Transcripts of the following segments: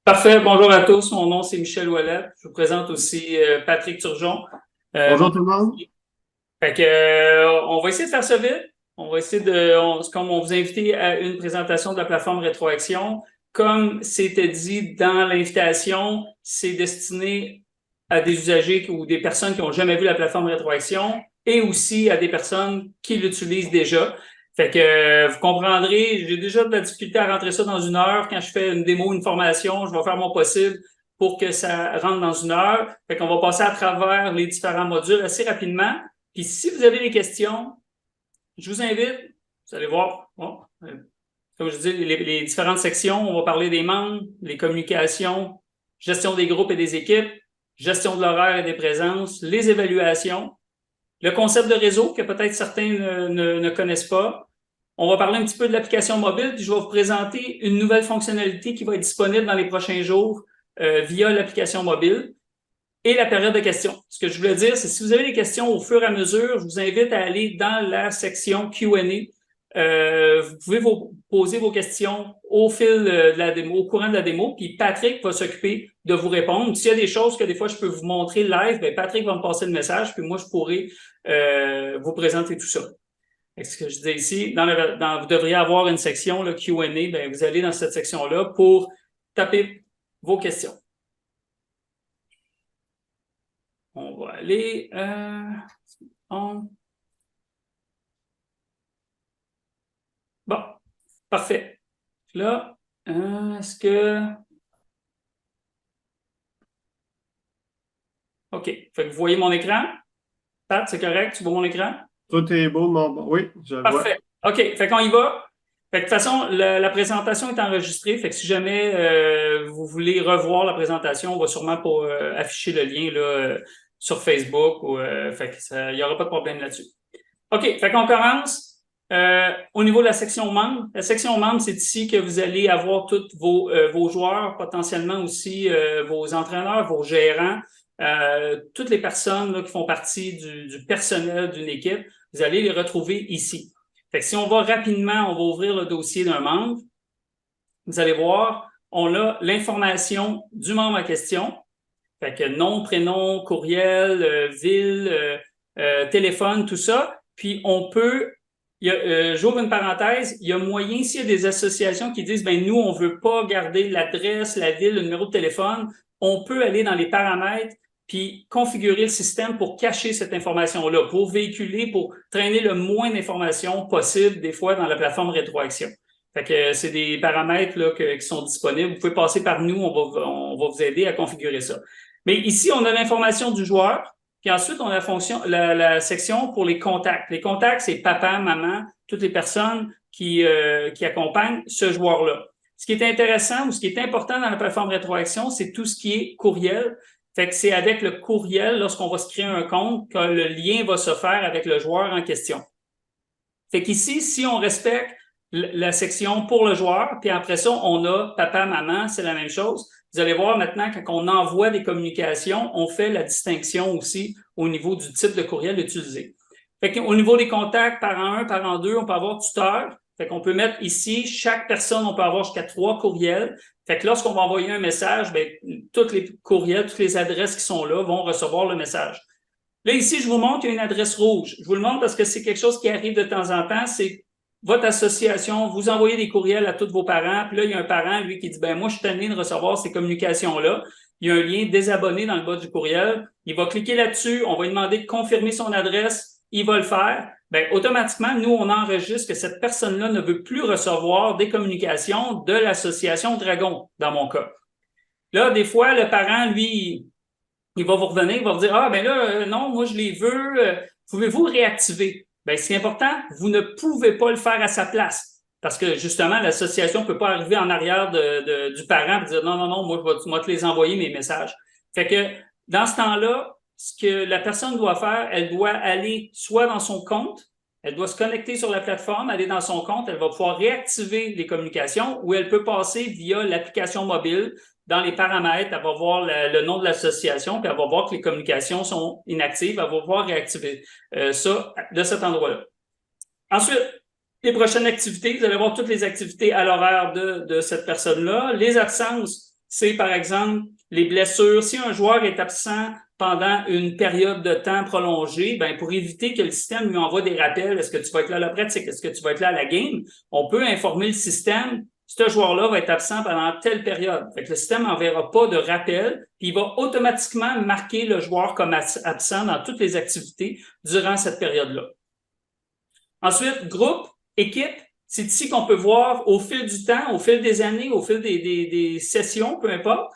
Parfait. Bonjour à tous. Mon nom, c'est Michel Ouellet. Je vous présente aussi Patrick Turgeon. Bonjour tout le monde. On va essayer de faire ça vite. On va essayer comme on vous a invité à une présentation de la plateforme Rétroaction. Comme c'était dit dans l'invitation, c'est destiné à des usagers ou des personnes qui n'ont jamais vu la plateforme Rétroaction et aussi à des personnes qui l'utilisent déjà. Vous comprendrez, j'ai déjà de la difficulté à rentrer ça dans une heure. Quand je fais une démo, une formation, je vais faire mon possible pour que ça rentre dans une heure. On va passer à travers les différents modules assez rapidement. Puis si vous avez des questions, je vous invite, vous allez voir, comme je dis, les différentes sections, on va parler des membres, les communications, gestion des groupes et des équipes, gestion de l'horaire et des présences, les évaluations, le concept de réseau que peut-être certains ne connaissent pas. On va parler un petit peu de l'application mobile, puis je vais vous présenter une nouvelle fonctionnalité qui va être disponible dans les prochains jours via l'application mobile et la période de questions. Ce que je voulais dire, c'est si vous avez des questions au fur et à mesure, je vous invite à aller dans la section Q&A. Vous pouvez poser vos questions au fil de la démo, au courant de la démo, puis Patrick va s'occuper de vous répondre. S'il y a des choses que des fois je peux vous montrer live, bien Patrick va me passer le message, puis moi je pourrai vous présenter tout ça. Ce que je disais ici, vous devriez avoir une section là, Q&A, bien, vous allez dans cette section-là pour taper vos questions. On va aller Bon, parfait. Là, est-ce que... OK. Vous voyez mon écran? Pat, c'est correct? Tu vois mon écran? Tout est beau, mon bon. Oui, je le vois. Parfait. OK. Qu'on y va. De toute façon, la présentation est enregistrée. Si jamais vous voulez revoir la présentation, on va sûrement afficher le lien là, sur Facebook. Il n'y aura pas de problème là-dessus. OK. Qu'on commence. Au niveau de la section membres, la section membres, c'est ici que vous allez avoir tous vos joueurs, potentiellement aussi vos entraîneurs, vos gérants, toutes les personnes là, qui font partie du personnel d'une équipe, vous allez les retrouver ici. Si on va rapidement, on va ouvrir le dossier d'un membre. Vous allez voir, on a l'information du membre en question. Nom, prénom, courriel, ville, téléphone, tout ça. Puis on peut j'ouvre une parenthèse, il y a moyen, s'il y a des associations qui disent, ben nous, on veut pas garder l'adresse, la ville, le numéro de téléphone, on peut aller dans les paramètres puis configurer le système pour cacher cette information-là, pour véhiculer, pour traîner le moins d'informations possible, des fois, dans la plateforme Rétroaction. C'est des paramètres là, qui sont disponibles. Vous pouvez passer par nous, on va vous aider à configurer ça. Mais ici, on a l'information du joueur. Puis ensuite, on a la section pour les contacts. Les contacts, c'est papa, maman, toutes les personnes qui accompagnent ce joueur-là. Ce qui est intéressant ou ce qui est important dans la plateforme Rétroaction, c'est tout ce qui est courriel. C'est avec le courriel, lorsqu'on va se créer un compte, que le lien va se faire avec le joueur en question. Qu'ici, si on respecte la section pour le joueur, puis après ça, on a papa, maman, c'est la même chose. Vous allez voir maintenant, quand on envoie des communications, on fait la distinction aussi au niveau du type de courriel utilisé. Au niveau des contacts, parent 1, parent 2, on peut avoir tuteur. On peut mettre ici, chaque personne, on peut avoir jusqu'à 3 courriels. Lorsqu'on va envoyer un message, bien, tous les courriels, toutes les adresses qui sont là vont recevoir le message. Là, ici, je vous montre qu'il y a une adresse rouge. Je vous le montre parce que c'est quelque chose qui arrive de temps en temps. C'est votre association, vous envoyez des courriels à tous vos parents, puis là, il y a un parent, lui, qui dit, ben moi, je suis tanné de recevoir ces communications-là. Il y a un lien désabonné dans le bas du courriel. Il va cliquer là-dessus, on va lui demander de confirmer son adresse, il va le faire. Ben, automatiquement, nous, on enregistre que cette personne-là ne veut plus recevoir des communications de l'association Dragon, dans mon cas. Là, des fois, le parent, lui, il va vous revenir, il va vous dire, ah, ben là, non, moi, je les veux, pouvez-vous réactiver? Ben, c'est important, vous ne pouvez pas le faire à sa place. Parce que, justement, l'association ne peut pas arriver en arrière du parent et dire, non, non, non, moi, je vais te les envoyer, mes messages. Dans ce temps-là, ce que la personne doit faire, elle doit aller soit dans son compte, elle doit se connecter sur la plateforme, aller dans son compte, elle va pouvoir réactiver les communications ou elle peut passer via l'application mobile. Dans les paramètres, elle va voir le nom de l'association, puis elle va voir que les communications sont inactives, elle va pouvoir réactiver ça de cet endroit-là. Ensuite, les prochaines activités, vous allez voir toutes les activités à l'horaire de cette personne-là. Les absences, c'est par exemple les blessures. Si un joueur est absent pendant une période de temps prolongée, ben pour éviter que le système lui envoie des rappels, est-ce que tu vas être là à la pratique, est-ce que tu vas être là à la game, on peut informer le système, ce joueur-là va être absent pendant telle période. Fait que le système n'enverra pas de rappel, puis il va automatiquement marquer le joueur comme absent dans toutes les activités durant cette période-là. Ensuite, groupe, équipe, c'est ici qu'on peut voir au fil du temps, au fil des années, au fil des sessions, peu importe,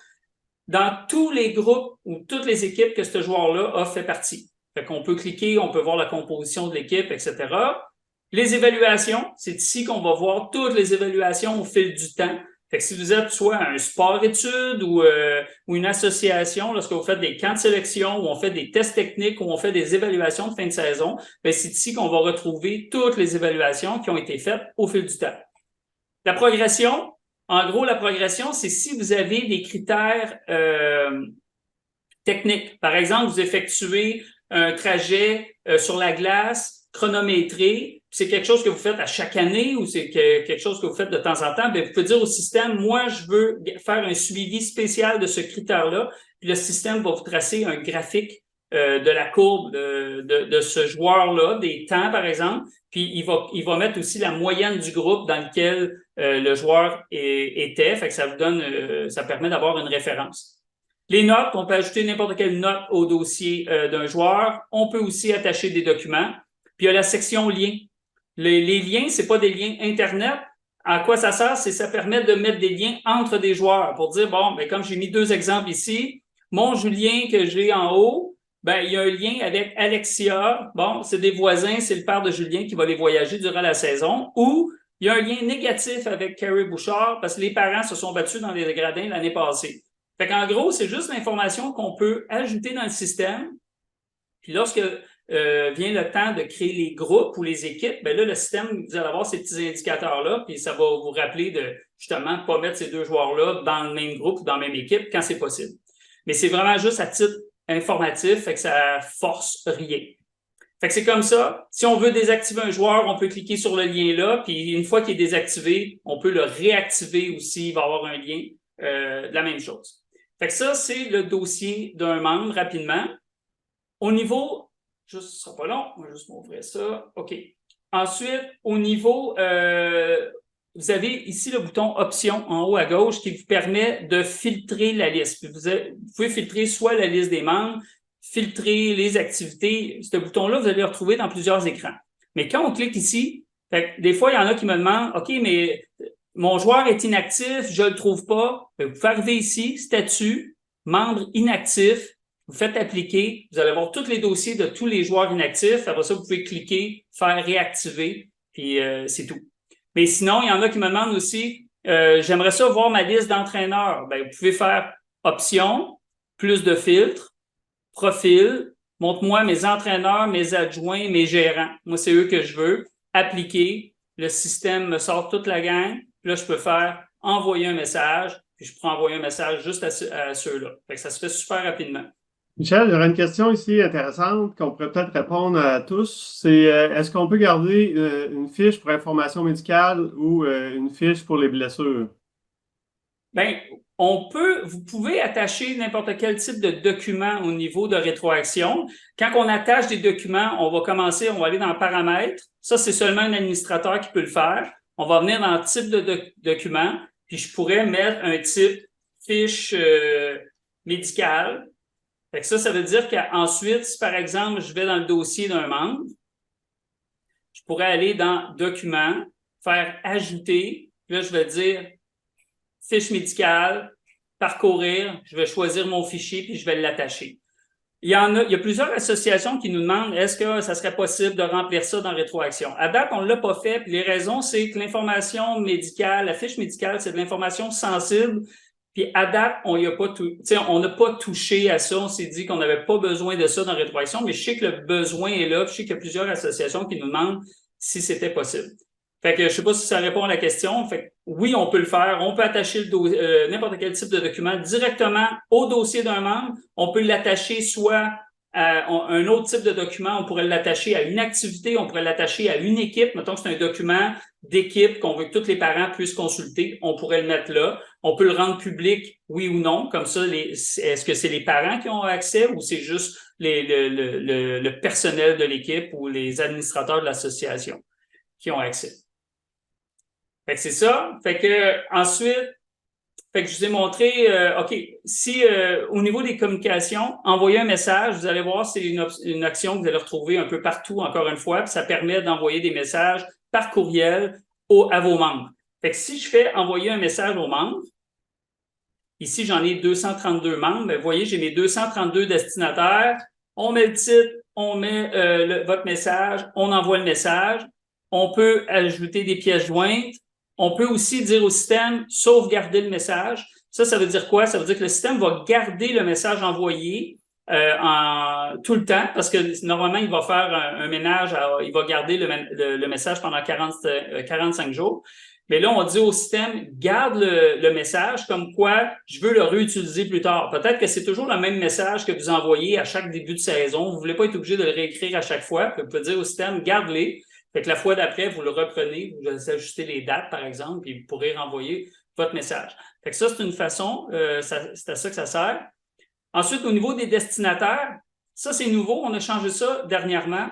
dans tous les groupes ou toutes les équipes que ce joueur-là a fait partie. Fait qu'on peut cliquer, on peut voir la composition de l'équipe, etc. Les évaluations, c'est ici qu'on va voir toutes les évaluations au fil du temps. Fait que si vous êtes soit un sport-études ou une association, lorsque vous faites des camps de sélection, ou on fait des tests techniques, ou on fait des évaluations de fin de saison, ben c'est ici qu'on va retrouver toutes les évaluations qui ont été faites au fil du temps. La progression, en gros, la progression, c'est si vous avez des critères techniques. Par exemple, vous effectuez un trajet sur la glace chronométré, c'est quelque chose que vous faites à chaque année ou c'est quelque chose que vous faites de temps en temps, bien, vous pouvez dire au système, moi, je veux faire un suivi spécial de ce critère-là, puis le système va vous tracer un graphique de la courbe de ce joueur-là, des temps, par exemple, puis il va mettre aussi la moyenne du groupe dans lequel le joueur était, fait que ça vous donne, ça permet d'avoir une référence. Les notes, on peut ajouter n'importe quelle note au dossier d'un joueur. On peut aussi attacher des documents. Puis il y a la section liens. Les liens, c'est pas des liens Internet. À quoi ça sert? C'est ça permet de mettre des liens entre des joueurs pour dire, bon, ben, comme j'ai mis 2 exemples ici, mon Julien que j'ai en haut, ben, il y a un lien avec Alexia. Bon, c'est des voisins, c'est le père de Julien qui va les voyager durant la saison. Ou il y a un lien négatif avec Carrie Bouchard parce que les parents se sont battus dans les gradins l'année passée. Fait qu'en gros, c'est juste l'information qu'on peut ajouter dans le système. Puis lorsque vient le temps de créer les groupes ou les équipes, ben là, le système, vous allez avoir ces petits indicateurs-là, puis ça va vous rappeler de justement ne pas mettre ces 2 joueurs-là dans le même groupe ou dans la même équipe quand c'est possible. Mais c'est vraiment juste à titre informatif, fait que ça force rien. Fait que c'est comme ça. Si on veut désactiver un joueur, on peut cliquer sur le lien là, puis une fois qu'il est désactivé, on peut le réactiver aussi, il va y avoir un lien de la même chose. Fait que ça, c'est le dossier d'un membre rapidement. Au niveau, juste, ce sera pas long, on va juste m'ouvrir ça. OK. Ensuite, au niveau, vous avez ici le bouton Options en haut à gauche qui vous permet de filtrer la liste. Vous pouvez filtrer soit la liste des membres, filtrer les activités. Ce bouton-là, vous allez le retrouver dans plusieurs écrans. Mais quand on clique ici, fait que des fois, il y en a qui me demandent, OK, mais mon joueur est inactif, je ne le trouve pas. Vous pouvez arriver ici, statut, membre inactif, vous faites appliquer, vous allez voir tous les dossiers de tous les joueurs inactifs. Après ça, vous pouvez cliquer, faire réactiver, puis c'est tout. Mais sinon, il y en a qui me demandent aussi, j'aimerais ça voir ma liste d'entraîneurs. Ben, vous pouvez faire option, plus de filtres, profil, montre-moi mes entraîneurs, mes adjoints, mes gérants. Moi, c'est eux que je veux. Appliquer, le système me sort toute la gang. Puis là, je peux faire envoyer un message, puis je peux envoyer un message juste à ceux-là. Fait que ça se fait super rapidement. Michel, j'aurais une question ici intéressante qu'on pourrait peut-être répondre à tous. C'est est-ce qu'on peut garder une fiche pour information médicale ou une fiche pour les blessures? Bien, vous pouvez attacher n'importe quel type de document au niveau de rétroaction. Quand on attache des documents, on va aller dans Paramètres. Ça, c'est seulement un administrateur qui peut le faire. On va venir dans type de document, puis je pourrais mettre un type fiche médicale. Fait que ça veut dire qu'ensuite, si par exemple, je vais dans le dossier d'un membre, je pourrais aller dans Documents, faire Ajouter, puis là, je vais dire Fiche médicale, Parcourir, je vais choisir mon fichier, puis je vais l'attacher. Il y a plusieurs associations qui nous demandent est-ce que ça serait possible de remplir ça dans Rétroaction. À date, on ne l'a pas fait, puis les raisons, c'est que l'information médicale, la fiche médicale, c'est de l'information sensible. Puis à date, on n'a pas touché à ça. On s'est dit qu'on n'avait pas besoin de ça dans Rétroaction, mais je sais que le besoin est là. Puis je sais qu'il y a plusieurs associations qui nous demandent si c'était possible. Fait que je sais pas si ça répond à la question. Fait que oui, on peut le faire. On peut attacher n'importe quel type de document directement au dossier d'un membre. On peut l'attacher soit un autre type de document, on pourrait l'attacher à une activité, on pourrait l'attacher à une équipe. Mettons que c'est un document d'équipe qu'on veut que tous les parents puissent consulter, on pourrait le mettre là. On peut le rendre public, oui ou non. Comme ça, est-ce que c'est les parents qui ont accès ou c'est juste le personnel de l'équipe ou les administrateurs de l'association qui ont accès? Fait que c'est ça. Fait que ensuite, fait que je vous ai montré, OK, si au niveau des communications, envoyer un message, vous allez voir, c'est une action que vous allez retrouver un peu partout, encore une fois, puis ça permet d'envoyer des messages par courriel à vos membres. Fait que si je fais envoyer un message aux membres, ici, j'en ai 232 membres, mais vous voyez, j'ai mes 232 destinataires, on met le titre, on met votre message, on envoie le message, on peut ajouter des pièces jointes. On peut aussi dire au système « sauvegarder le message ». Ça veut dire quoi? Ça veut dire que le système va garder le message envoyé tout le temps parce que normalement, il va faire un ménage, il va garder le message pendant 45 jours. Mais là, on dit au système « garde le message comme quoi je veux le réutiliser plus tard ». Peut-être que c'est toujours le même message que vous envoyez à chaque début de saison. Vous ne voulez pas être obligé de le réécrire à chaque fois. Vous pouvez dire au système « garde-les ». Fait que la fois d'après, vous le reprenez, vous ajustez les dates, par exemple, puis vous pourrez renvoyer votre message. Fait que ça, c'est une façon, c'est à ça que ça sert. Ensuite, au niveau des destinataires, ça, c'est nouveau, on a changé ça dernièrement.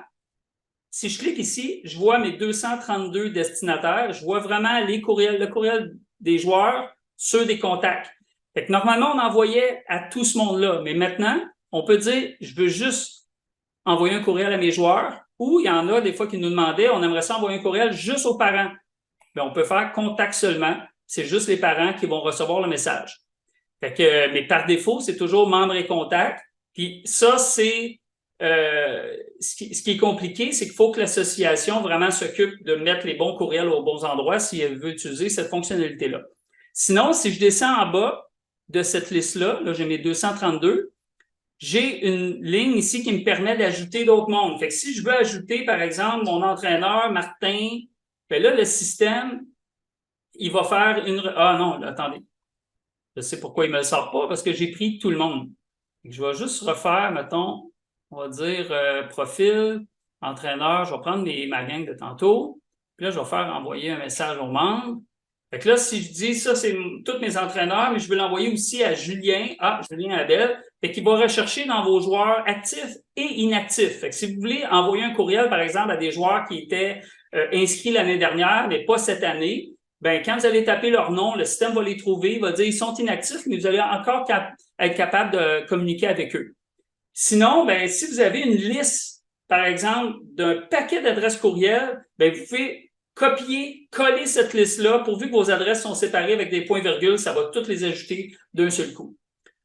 Si je clique ici, je vois mes 232 destinataires, je vois vraiment le courriel des joueurs, ceux des contacts. Fait que normalement, on envoyait à tout ce monde-là, mais maintenant, on peut dire, je veux juste envoyer un courriel à mes joueurs, ou il y en a des fois qui nous demandaient, on aimerait ça envoyer un courriel juste aux parents. Bien, on peut faire contact seulement. C'est juste les parents qui vont recevoir le message. Fait que, mais par défaut, c'est toujours membres et contacts. Puis ça, c'est ce qui est compliqué, c'est qu'il faut que l'association vraiment s'occupe de mettre les bons courriels aux bons endroits si elle veut utiliser cette fonctionnalité-là. Sinon, si je descends en bas de cette liste-là, là j'ai mes 232, j'ai une ligne ici qui me permet d'ajouter d'autres mondes. Fait que si je veux ajouter, par exemple, mon entraîneur, Martin, bien là, le système, il va faire une... Ah non, là, attendez. Je sais pourquoi il ne me le sort pas, parce que j'ai pris tout le monde. Je vais juste refaire, mettons, on va dire profil, entraîneur, je vais prendre ma gang de tantôt. Puis là, je vais faire envoyer un message aux membres. Fait que là, si je dis ça, c'est tous mes entraîneurs, mais je veux l'envoyer aussi à Julien. Ah, Julien Abel. Fait qu'il va rechercher dans vos joueurs actifs et inactifs. Fait que si vous voulez envoyer un courriel, par exemple, à des joueurs qui étaient inscrits l'année dernière, mais pas cette année, ben quand vous allez taper leur nom, le système va les trouver, il va dire ils sont inactifs, mais vous allez encore être capable de communiquer avec eux. Sinon, ben si vous avez une liste, par exemple, d'un paquet d'adresses courriels, ben vous pouvez copier, coller cette liste-là, pourvu que vos adresses sont séparées avec des points-virgules, ça va toutes les ajouter d'un seul coup.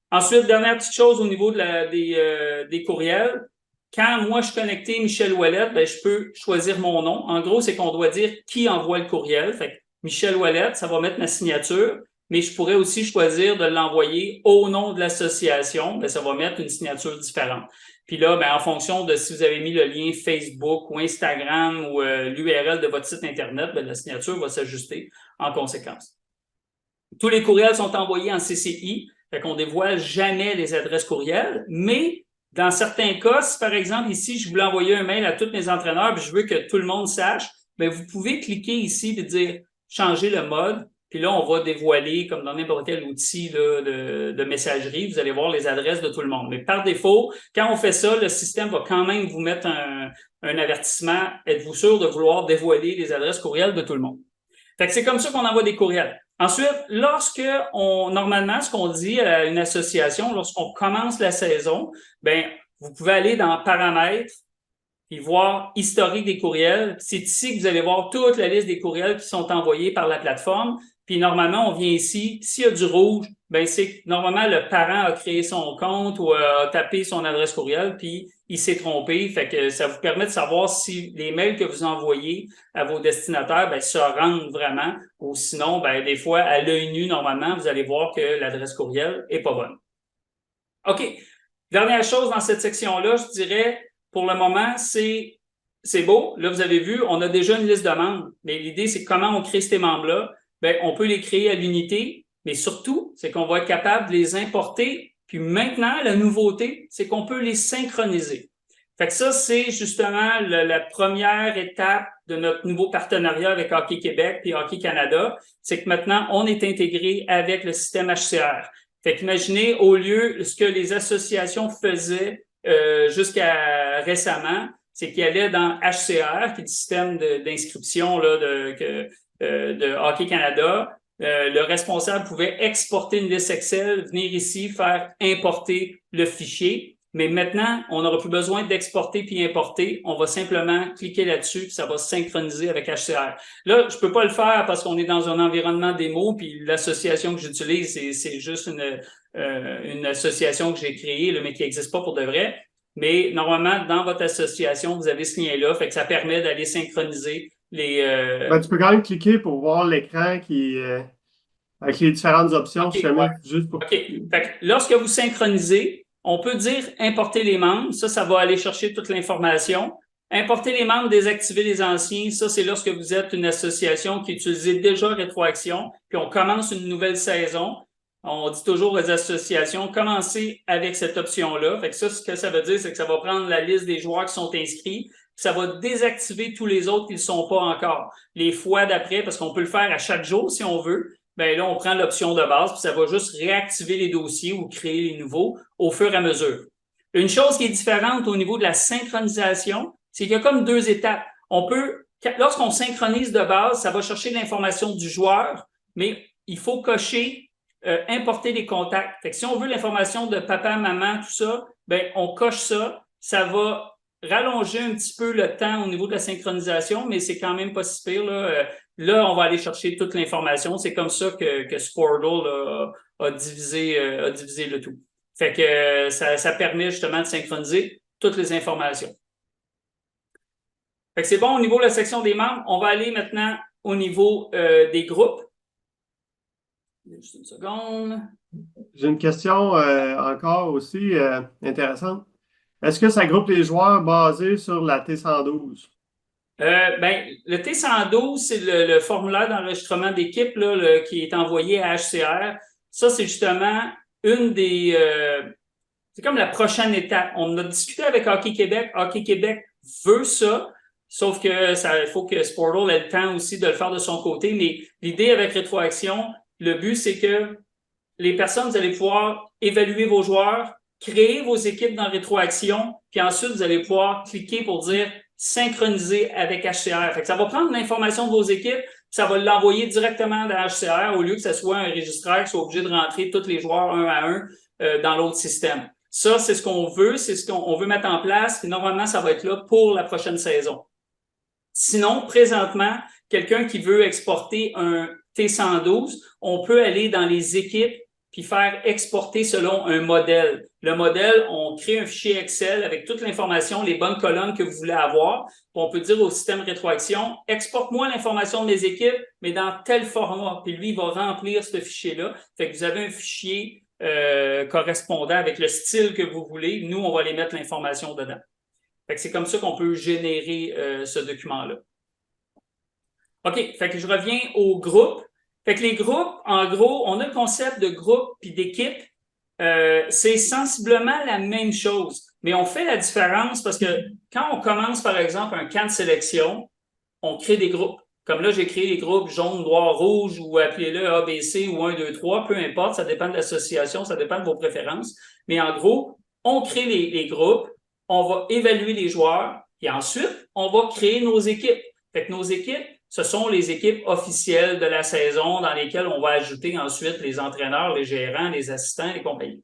Ensuite, dernière petite chose au niveau des courriels. Quand moi, je suis connecté Michel Ouellet, ben, je peux choisir mon nom. En gros, c'est qu'on doit dire qui envoie le courriel. Fait que Michel Ouellet, ça va mettre ma signature, mais je pourrais aussi choisir de l'envoyer au nom de l'association. Ben, ça va mettre une signature différente. Puis là, ben, en fonction de si vous avez mis le lien Facebook ou Instagram ou l'URL de votre site Internet, ben, la signature va s'ajuster en conséquence. Tous les courriels sont envoyés en CCI, fait qu'on ne dévoile jamais les adresses courriels, mais dans certains cas, si par exemple ici, je voulais envoyer un mail à tous mes entraîneurs, puis je veux que tout le monde sache, bien, vous pouvez cliquer ici et dire « changer le mode », puis là, on va dévoiler, comme dans n'importe quel outil là, de messagerie, vous allez voir les adresses de tout le monde. Mais par défaut, quand on fait ça, le système va quand même vous mettre un avertissement. Êtes-vous sûr de vouloir dévoiler les adresses courriels de tout le monde? Fait que c'est comme ça qu'on envoie des courriels. Ensuite, normalement, ce qu'on dit à une association, lorsqu'on commence la saison, ben, vous pouvez aller dans Paramètres et voir Historique des courriels. C'est ici que vous allez voir toute la liste des courriels qui sont envoyés par la plateforme. Puis normalement, on vient ici, s'il y a du rouge, ben c'est que normalement le parent a créé son compte ou a tapé son adresse courriel, puis il s'est trompé. Fait que ça vous permet de savoir si les mails que vous envoyez à vos destinataires ben, se rendent vraiment, ou sinon, ben des fois, à l'œil nu, normalement, vous allez voir que l'adresse courriel est pas bonne. OK. Dernière chose dans cette section-là, je dirais, pour le moment, c'est beau. Là, vous avez vu, on a déjà une liste de membres, mais l'idée, c'est comment on crée ces membres-là. Ben, on peut les créer à l'unité, mais surtout, c'est qu'on va être capable de les importer Puis maintenant, la nouveauté, c'est qu'on peut les synchroniser. Fait que ça, c'est justement la première étape de notre nouveau partenariat avec Hockey Québec puis Hockey Canada, c'est que maintenant, on est intégré avec le système HCR. Fait qu'imaginez, au lieu, ce que les associations faisaient jusqu'à récemment, c'est qu'ils allaient dans HCR, qui est le système d'inscription là, de Hockey Canada. Le responsable pouvait exporter une liste Excel, venir ici, faire importer le fichier. Mais maintenant, on n'aura plus besoin d'exporter puis importer. On va simplement cliquer là-dessus puis ça va synchroniser avec HCR. Là, je peux pas le faire parce qu'on est dans un environnement démo puis l'association que j'utilise, c'est juste une association que j'ai créée, là, mais qui n'existe pas pour de vrai. Mais normalement, dans votre association, vous avez ce lien-là, fait que ça permet d'aller synchroniser les... Tu peux quand même cliquer pour voir l'écran avec les différentes options, OK, si jamais, ouais. juste pour... OK. Fait que lorsque vous synchronisez, on peut dire importer les membres. Ça va aller chercher toute l'information. Importer les membres, désactiver les anciens. Ça, c'est lorsque vous êtes une association qui utilise déjà Rétroaction, puis on commence une nouvelle saison. On dit toujours aux associations, commencez avec cette option-là. Fait que ça, ce que ça veut dire, c'est que ça va prendre la liste des joueurs qui sont inscrits. Ça va désactiver tous les autres qui ne le sont pas encore. Les fois d'après, parce qu'on peut le faire à chaque jour si on veut, ben là, on prend l'option de base, puis ça va juste réactiver les dossiers ou créer les nouveaux au fur et à mesure. Une chose qui est différente au niveau de la synchronisation, c'est qu'il y a comme deux étapes. Lorsqu'on synchronise de base, ça va chercher l'information du joueur, mais il faut cocher importer les contacts. Fait que si on veut l'information de papa, maman, tout ça, ben on coche ça. Ça va rallonger un petit peu le temps au niveau de la synchronisation, mais c'est quand même pas si pire. Là, on va aller chercher toute l'information. C'est comme ça que Sportle a divisé le tout. Fait que ça permet justement de synchroniser toutes les informations. Fait que c'est bon au niveau de la section des membres. On va aller maintenant au niveau des groupes. Juste une seconde. J'ai une question encore aussi intéressante. Est-ce que ça groupe les joueurs basés sur la T112? Le T112, c'est le formulaire d'enregistrement d'équipe qui est envoyé à HCR. Ça, c'est justement une des... c'est comme la prochaine étape. On a discuté avec Hockey Québec. Hockey Québec veut ça, sauf que il faut que Sportle ait le temps aussi de le faire de son côté. Mais l'idée avec Rétroaction, le but, c'est que les personnes, vous allez pouvoir évaluer vos joueurs, créer vos équipes dans Rétroaction, puis ensuite, vous allez pouvoir cliquer pour dire synchroniser avec HCR. Fait que ça va prendre l'information de vos équipes, ça va l'envoyer directement dans HCR au lieu que ce soit un registraire qui soit obligé de rentrer tous les joueurs un à un dans l'autre système. Ça, c'est ce qu'on veut, c'est ce qu'on veut mettre en place, et normalement, ça va être là pour la prochaine saison. Sinon, présentement, quelqu'un qui veut exporter un T112, on peut aller dans les équipes puis faire exporter selon un modèle. Le modèle, on crée un fichier Excel avec toute l'information, les bonnes colonnes que vous voulez avoir. On peut dire au système Rétroaction, exporte-moi l'information de mes équipes, mais dans tel format. Puis lui, il va remplir ce fichier-là. Fait que vous avez un fichier correspondant avec le style que vous voulez. Nous, on va aller mettre l'information dedans. Fait que c'est comme ça qu'on peut générer ce document-là. OK, fait que je reviens au groupe. Fait que les groupes, en gros, on a le concept de groupe puis d'équipe. C'est sensiblement la même chose, mais on fait la différence parce que quand on commence, par exemple, un camp de sélection, on crée des groupes. Comme là, j'ai créé les groupes jaune, noir, rouge ou appelez-le ABC ou 1, 2, 3, peu importe, ça dépend de l'association, ça dépend de vos préférences. Mais en gros, on crée les groupes, on va évaluer les joueurs et ensuite, on va créer nos équipes. Fait que nos équipes, ce sont les équipes officielles de la saison dans lesquelles on va ajouter ensuite les entraîneurs, les gérants, les assistants, les compagnies.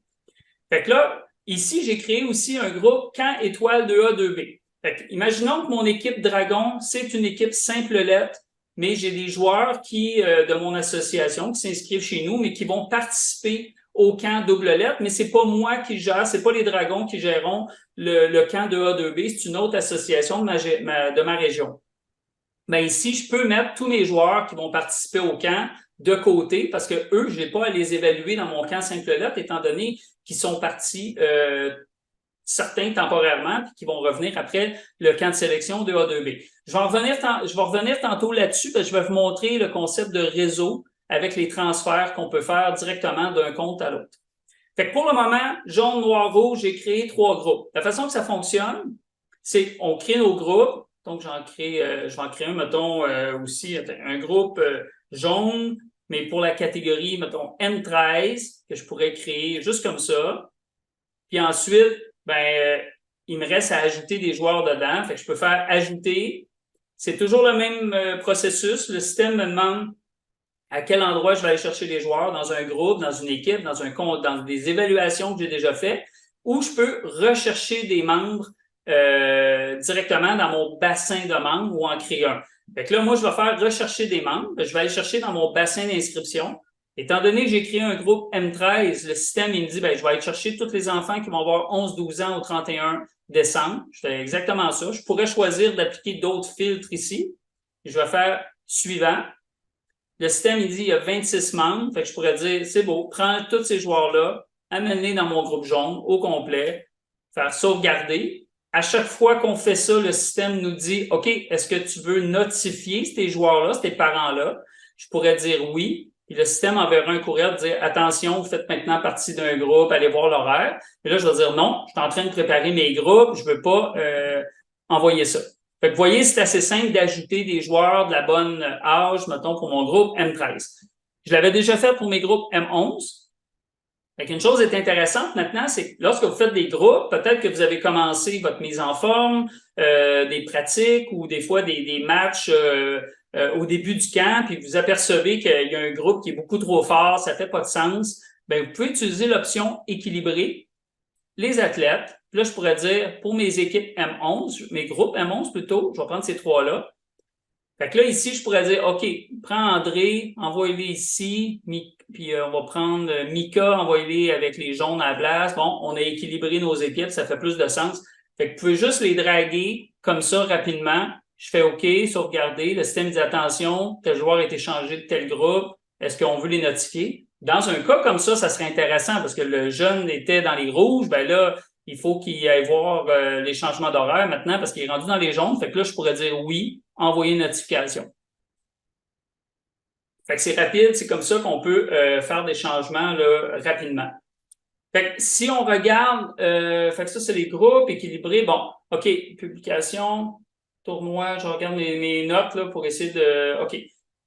Fait que là, ici, j'ai créé aussi un groupe Camp Étoile 2A, 2B. Fait que, imaginons que mon équipe Dragon, c'est une équipe simple lettre, mais j'ai des joueurs de mon association qui s'inscrivent chez nous, mais qui vont participer au camp double lettre, mais c'est pas moi qui gère, c'est pas les Dragons qui géreront le camp 2A, 2B, c'est une autre association de ma région. Mais ici, je peux mettre tous mes joueurs qui vont participer au camp de côté parce que eux, je n'ai pas à les évaluer dans mon camp simple lettre étant donné qu'ils sont partis certains temporairement puis qui vont revenir après le camp de sélection 2A2B. Je vais revenir tantôt là-dessus parce que je vais vous montrer le concept de réseau avec les transferts qu'on peut faire directement d'un compte à l'autre. Fait que pour le moment, jaune, noir, rouge, j'ai créé 3 groupes. La façon que ça fonctionne, c'est on crée nos groupes. Donc, je vais en créer un, mettons, aussi, un groupe jaune, mais pour la catégorie, mettons, M13, que je pourrais créer juste comme ça. Puis ensuite, il me reste à ajouter des joueurs dedans. Fait que je peux faire ajouter. C'est toujours le même processus. Le système me demande à quel endroit je vais aller chercher les joueurs, dans un groupe, dans une équipe, dans des évaluations que j'ai déjà faites, ou je peux rechercher des membres directement dans mon bassin de membres ou en créer un. Fait que là, moi, je vais faire rechercher des membres. Je vais aller chercher dans mon bassin d'inscription. Étant donné que j'ai créé un groupe M13, le système, il me dit, je vais aller chercher tous les enfants qui vont avoir 11-12 ans au 31 décembre. Je fais exactement ça. Je pourrais choisir d'appliquer d'autres filtres ici. Je vais faire suivant. Le système, il dit, il y a 26 membres. Fait que je pourrais dire, c'est beau, prends tous ces joueurs-là, amène-les dans mon groupe jaune au complet, faire sauvegarder. À chaque fois qu'on fait ça, le système nous dit, OK, est-ce que tu veux notifier ces joueurs-là, ces parents-là? Je pourrais dire oui. Puis le système enverra un courriel pour dire, attention, vous faites maintenant partie d'un groupe, allez voir l'horaire. Et là, je vais dire, non, je suis en train de préparer mes groupes, je veux pas envoyer ça. Fait que vous voyez, c'est assez simple d'ajouter des joueurs de la bonne âge, mettons, pour mon groupe M13. Je l'avais déjà fait pour mes groupes M11. Fait qu'une chose est intéressante maintenant, c'est que lorsque vous faites des groupes, peut-être que vous avez commencé votre mise en forme, des pratiques ou des fois des matchs au début du camp, puis vous apercevez qu'il y a un groupe qui est beaucoup trop fort, ça fait pas de sens. Bien, vous pouvez utiliser l'option équilibrer les athlètes. Puis là, je pourrais dire, pour mes équipes M11, mes groupes M11 plutôt, je vais prendre ces 3-là. Fait que là, ici, je pourrais dire, OK, prends André, envoie-les ici, puis on va prendre Mika, envoie-les avec les jaunes à la place. Bon, on a équilibré nos équipes, ça fait plus de sens. Fait que vous pouvez juste les draguer comme ça rapidement. Je fais OK, sauvegarder. Le système dit, attention, tel joueur a été changé de tel groupe. Est-ce qu'on veut les notifier? Dans un cas comme ça serait intéressant parce que le jeune était dans les rouges. Ben là, il faut qu'il aille voir les changements d'horaire maintenant parce qu'il est rendu dans les jaunes. Fait que là, je pourrais dire oui, envoyer une notification. Fait que c'est rapide, c'est comme ça qu'on peut faire des changements là, rapidement. Fait que si on regarde, fait que ça, c'est les groupes équilibrés. Bon, OK, publication, tournoi, je regarde mes notes là, pour essayer de. OK.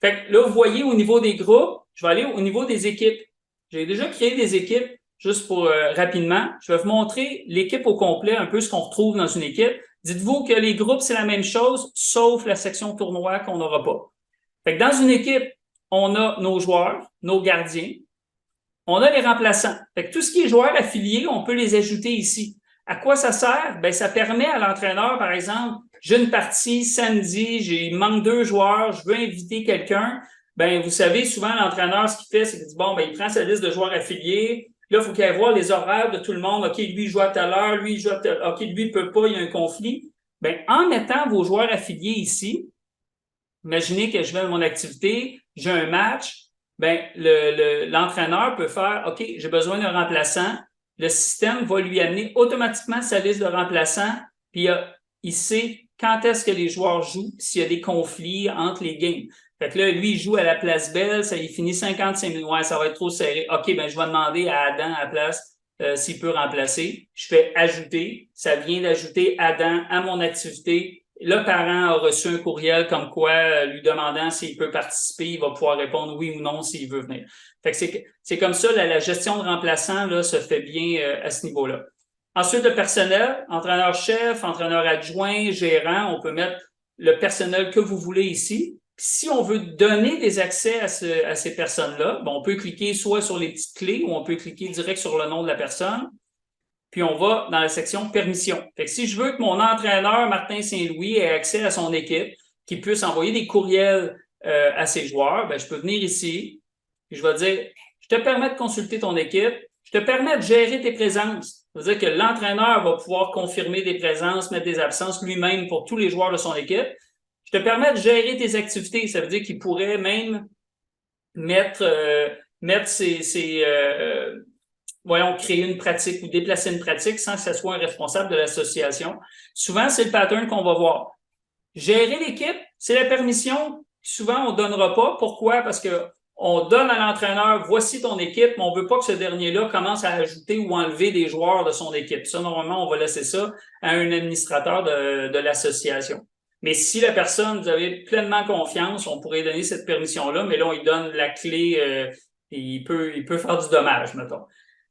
Fait que là, vous voyez au niveau des groupes, je vais aller au niveau des équipes. J'ai déjà créé des équipes juste pour rapidement. Je vais vous montrer l'équipe au complet, un peu ce qu'on retrouve dans une équipe. Dites-vous que les groupes, c'est la même chose, sauf la section tournoi qu'on n'aura pas. Fait que dans une équipe, on a nos joueurs, nos gardiens, on a les remplaçants. Fait que tout ce qui est joueurs affiliés, on peut les ajouter ici. À quoi ça sert? Ben, ça permet à l'entraîneur, par exemple, j'ai une partie samedi, il manque 2 joueurs, je veux inviter quelqu'un. Ben, vous savez, souvent, l'entraîneur, ce qu'il fait, c'est qu'il dit, bon, ben, il prend sa liste de joueurs affiliés. Là, il faut qu'il aille voir les horaires de tout le monde. OK, lui, il joue à telle heure, lui, il joue à telle heure. OK, lui, il peut pas, il y a un conflit. Ben, en mettant vos joueurs affiliés ici, imaginez que je vais à mon activité, j'ai un match, ben, l'entraîneur peut faire, OK, j'ai besoin d'un remplaçant. Le système va lui amener automatiquement sa liste de remplaçants, puis il sait quand est-ce que les joueurs jouent, s'il y a des conflits entre les games. Fait que là, lui, il joue à la place belle, ça il finit 55 minutes. Ouais, ça va être trop serré. OK, ben, je vais demander à Adam à la place s'il peut remplacer. Je fais ajouter. Ça vient d'ajouter Adam à mon activité. Le parent a reçu un courriel comme quoi, lui demandant s'il peut participer, il va pouvoir répondre oui ou non s'il veut venir. Fait que c'est comme ça, la gestion de remplaçants là, se fait bien à ce niveau-là. Ensuite, le personnel, entraîneur-chef, entraîneur adjoint, gérant, on peut mettre le personnel que vous voulez ici. Puis, si on veut donner des accès à ces personnes-là, on peut cliquer soit sur les petites clés ou on peut cliquer direct sur le nom de la personne. Puis on va dans la section permission. Fait que si je veux que mon entraîneur, Martin Saint-Louis, ait accès à son équipe, qu'il puisse envoyer des courriels à ses joueurs, ben, je peux venir ici, puis je vais dire, je te permets de consulter ton équipe, je te permets de gérer tes présences. Ça veut dire que l'entraîneur va pouvoir confirmer des présences, mettre des absences lui-même pour tous les joueurs de son équipe. Je te permets de gérer tes activités. Ça veut dire qu'il pourrait même mettre créer une pratique ou déplacer une pratique sans que ce soit un responsable de l'association. Souvent, c'est le pattern qu'on va voir. Gérer l'équipe, c'est la permission. Souvent, on ne donnera pas. Pourquoi? Parce que on donne à l'entraîneur, voici ton équipe, mais on ne veut pas que ce dernier-là commence à ajouter ou enlever des joueurs de son équipe. Ça, normalement, on va laisser ça à un administrateur de l'association. Mais si la personne, vous avez pleinement confiance, on pourrait donner cette permission-là, mais là, on lui donne la clé et il peut faire du dommage, mettons.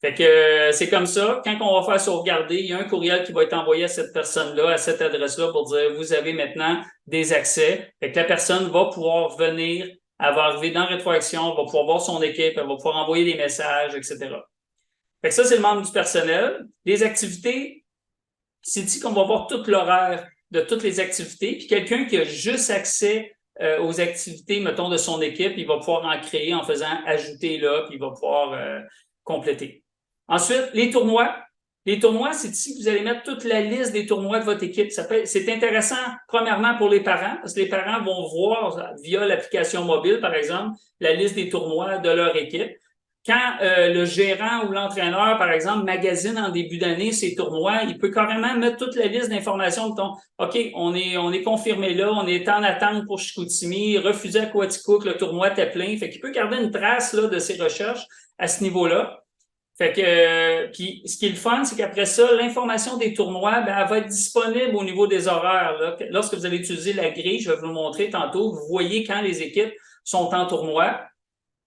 Fait que c'est comme ça. Quand on va faire sauvegarder, il y a un courriel qui va être envoyé à cette personne-là, à cette adresse-là, pour dire vous avez maintenant des accès. Fait que la personne va pouvoir venir, elle va arriver dans Rétroaction, elle va pouvoir voir son équipe, elle va pouvoir envoyer des messages, etc. Fait que ça, c'est le membre du personnel. Les activités, c'est dit qu'on va voir tout l'horaire de toutes les activités. Puis quelqu'un qui a juste accès aux activités, mettons, de son équipe, il va pouvoir en créer en faisant ajouter là, puis il va pouvoir compléter. Ensuite, les tournois. Les tournois, c'est ici que vous allez mettre toute la liste des tournois de votre équipe. C'est intéressant, premièrement, pour les parents, parce que les parents vont voir, via l'application mobile, par exemple, la liste des tournois de leur équipe. Quand le gérant ou l'entraîneur, par exemple, magasine en début d'année ses tournois, il peut carrément mettre toute la liste d'informations. OK, on est confirmé là, on est en attente pour Chicoutimi, refusé à Coaticook, le tournoi était plein. Fait qu'il peut garder une trace là, de ses recherches à ce niveau-là. Fait que, puis, ce qui est le fun, c'est qu'après ça, l'information des tournois, ben, elle va être disponible au niveau des horaires. Là. Lorsque vous allez utiliser la grille, je vais vous le montrer tantôt, vous voyez quand les équipes sont en tournoi.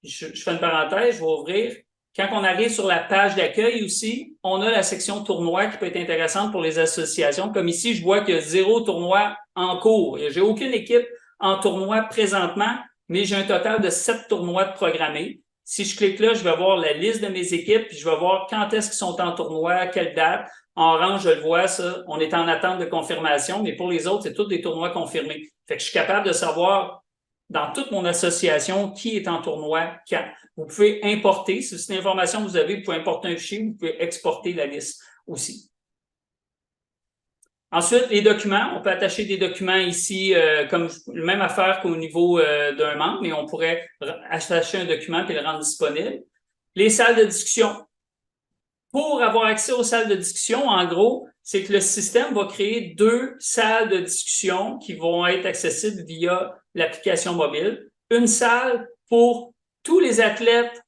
Je fais une parenthèse, je vais ouvrir. Quand on arrive sur la page d'accueil aussi, on a la section tournoi qui peut être intéressante pour les associations. Comme ici, je vois qu'il y a 0 tournoi en cours. J'ai aucune équipe en tournoi présentement, mais j'ai un total de 7 tournois de programmés. Si je clique là, je vais voir la liste de mes équipes, puis je vais voir quand est-ce qu'ils sont en tournoi, à quelle date. En orange, je le vois, ça. On est en attente de confirmation, mais pour les autres, c'est tous des tournois confirmés. Fait que je suis capable de savoir dans toute mon association qui est en tournoi quand. Vous pouvez importer, si c'est une information que vous avez, vous pouvez importer un fichier, vous pouvez exporter la liste aussi. Ensuite, les documents, on peut attacher des documents ici, comme la même affaire qu'au niveau d'un membre, mais on pourrait attacher un document et le rendre disponible. Les salles de discussion. Pour avoir accès aux salles de discussion, en gros, c'est que le système va créer 2 salles de discussion qui vont être accessibles via l'application mobile. Une salle pour tous les athlètes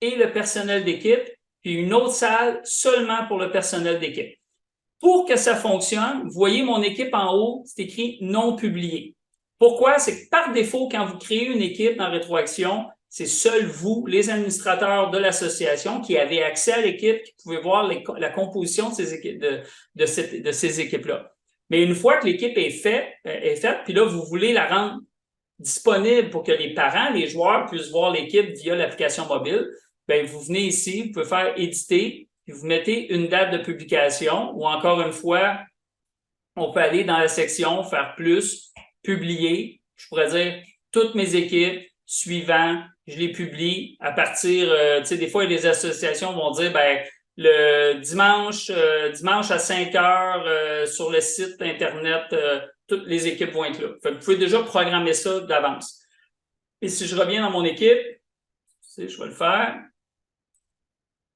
et le personnel d'équipe, puis une autre salle seulement pour le personnel d'équipe. Pour que ça fonctionne, vous voyez mon équipe en haut, c'est écrit « non publié ». Pourquoi? C'est que par défaut, quand vous créez une équipe dans Rétroaction, c'est seul vous, les administrateurs de l'association, qui avez accès à l'équipe, qui pouvez voir la composition de ces équipes, de ces équipes-là. Mais une fois que l'équipe est faite, puis là, vous voulez la rendre disponible pour que les parents, les joueurs puissent voir l'équipe via l'application mobile, bien, vous venez ici, vous pouvez faire « éditer », puis vous mettez une date de publication, ou encore une fois, on peut aller dans la section « Faire plus », « Publier ». Je pourrais dire « Toutes mes équipes, suivant, je les publie à partir, tu sais, des fois, des associations vont dire, ben le dimanche à 5 heures sur le site Internet, toutes les équipes vont être là. Fait que vous pouvez déjà programmer ça d'avance. Et si je reviens dans mon équipe, je vais le faire.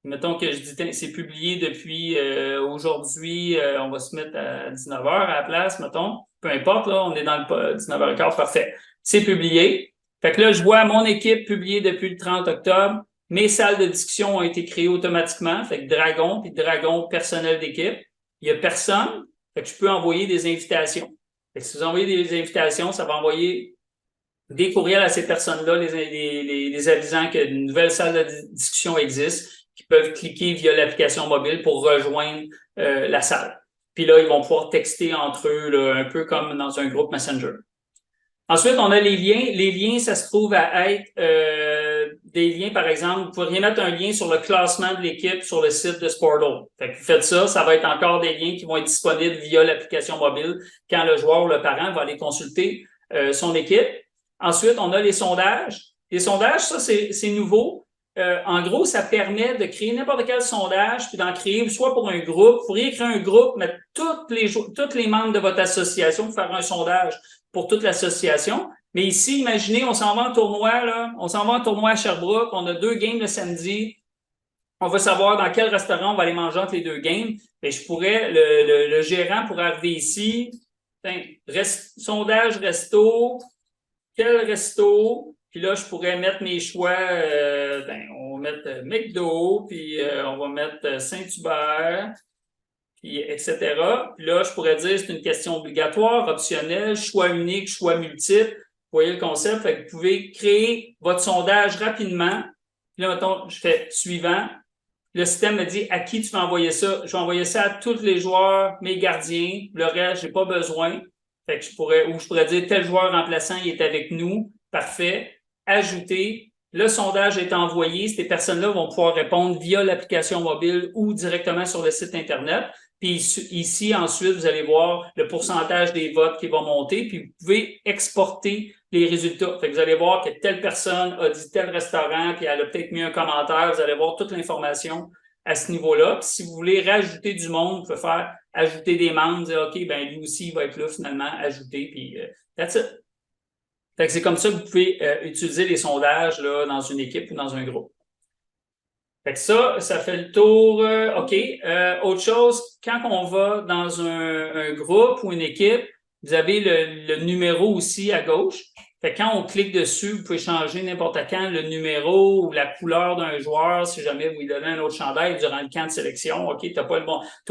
Mettons que je dis c'est publié depuis aujourd'hui, on va se mettre à 19h à la place, mettons. Peu importe, là, on est dans le 19h15, parfait. C'est publié. Fait que là, je vois mon équipe publiée depuis le 30 octobre. Mes salles de discussion ont été créées automatiquement. Fait que Dragon, puis Dragon personnel d'équipe. Il n'y a personne. Fait que je peux envoyer des invitations. Fait que si vous envoyez des invitations, ça va envoyer des courriels à ces personnes-là, les avisant qu'une nouvelle salle de discussion existe, qui peuvent cliquer via l'application mobile pour rejoindre la salle. Puis là, ils vont pouvoir texter entre eux, là, un peu comme dans un groupe Messenger. Ensuite, on a les liens. Les liens, ça se trouve à être des liens, par exemple, vous pourriez mettre un lien sur le classement de l'équipe sur le site de Sportle. Fait que vous faites ça, ça va être encore des liens qui vont être disponibles via l'application mobile quand le joueur ou le parent va aller consulter son équipe. Ensuite, on a les sondages. Les sondages, ça, c'est nouveau. En gros, ça permet de créer n'importe quel sondage puis d'en créer soit pour un groupe. Vous pourriez créer un groupe, mettre tous les membres de votre association pour faire un sondage pour toute l'association. Mais ici, imaginez, on s'en va en tournoi, là. On s'en va en tournoi à Sherbrooke. On a 2 games le samedi. On veut savoir dans quel restaurant on va aller manger entre les 2 games. Et je pourrais, le gérant pourrait arriver ici. Sondage resto. Quel resto? Puis là, je pourrais mettre mes choix, on va mettre McDo, puis on va mettre Saint-Hubert, puis etc. Puis là, je pourrais dire c'est une question obligatoire, optionnelle, choix unique, choix multiple. Vous voyez le concept? Fait que vous pouvez créer votre sondage rapidement. Puis là, mettons, je fais suivant. Le système me dit à qui tu vas envoyer ça. Je vais envoyer ça à tous les joueurs, mes gardiens. Le reste, j'ai pas besoin. Fait que je pourrais dire tel joueur remplaçant, il est avec nous. Parfait. Ajouter. Le sondage est envoyé. Ces personnes-là vont pouvoir répondre via l'application mobile ou directement sur le site Internet. Puis ici, ensuite, vous allez voir le pourcentage des votes qui va monter. Puis vous pouvez exporter les résultats. Fait que vous allez voir que telle personne a dit tel restaurant, puis elle a peut-être mis un commentaire. Vous allez voir toute l'information à ce niveau-là. Puis si vous voulez rajouter du monde, vous pouvez faire ajouter des membres, dire OK, ben lui aussi, il va être là finalement, ajouter, puis that's it. Fait que c'est comme ça que vous pouvez utiliser les sondages là, dans une équipe ou dans un groupe. Fait que ça fait le tour. OK. Autre chose, quand on va dans un groupe ou une équipe, vous avez le numéro aussi à gauche. Fait que quand on clique dessus, vous pouvez changer n'importe quand le numéro ou la couleur d'un joueur si jamais vous lui donnez un autre chandail durant le camp de sélection. OK, t'as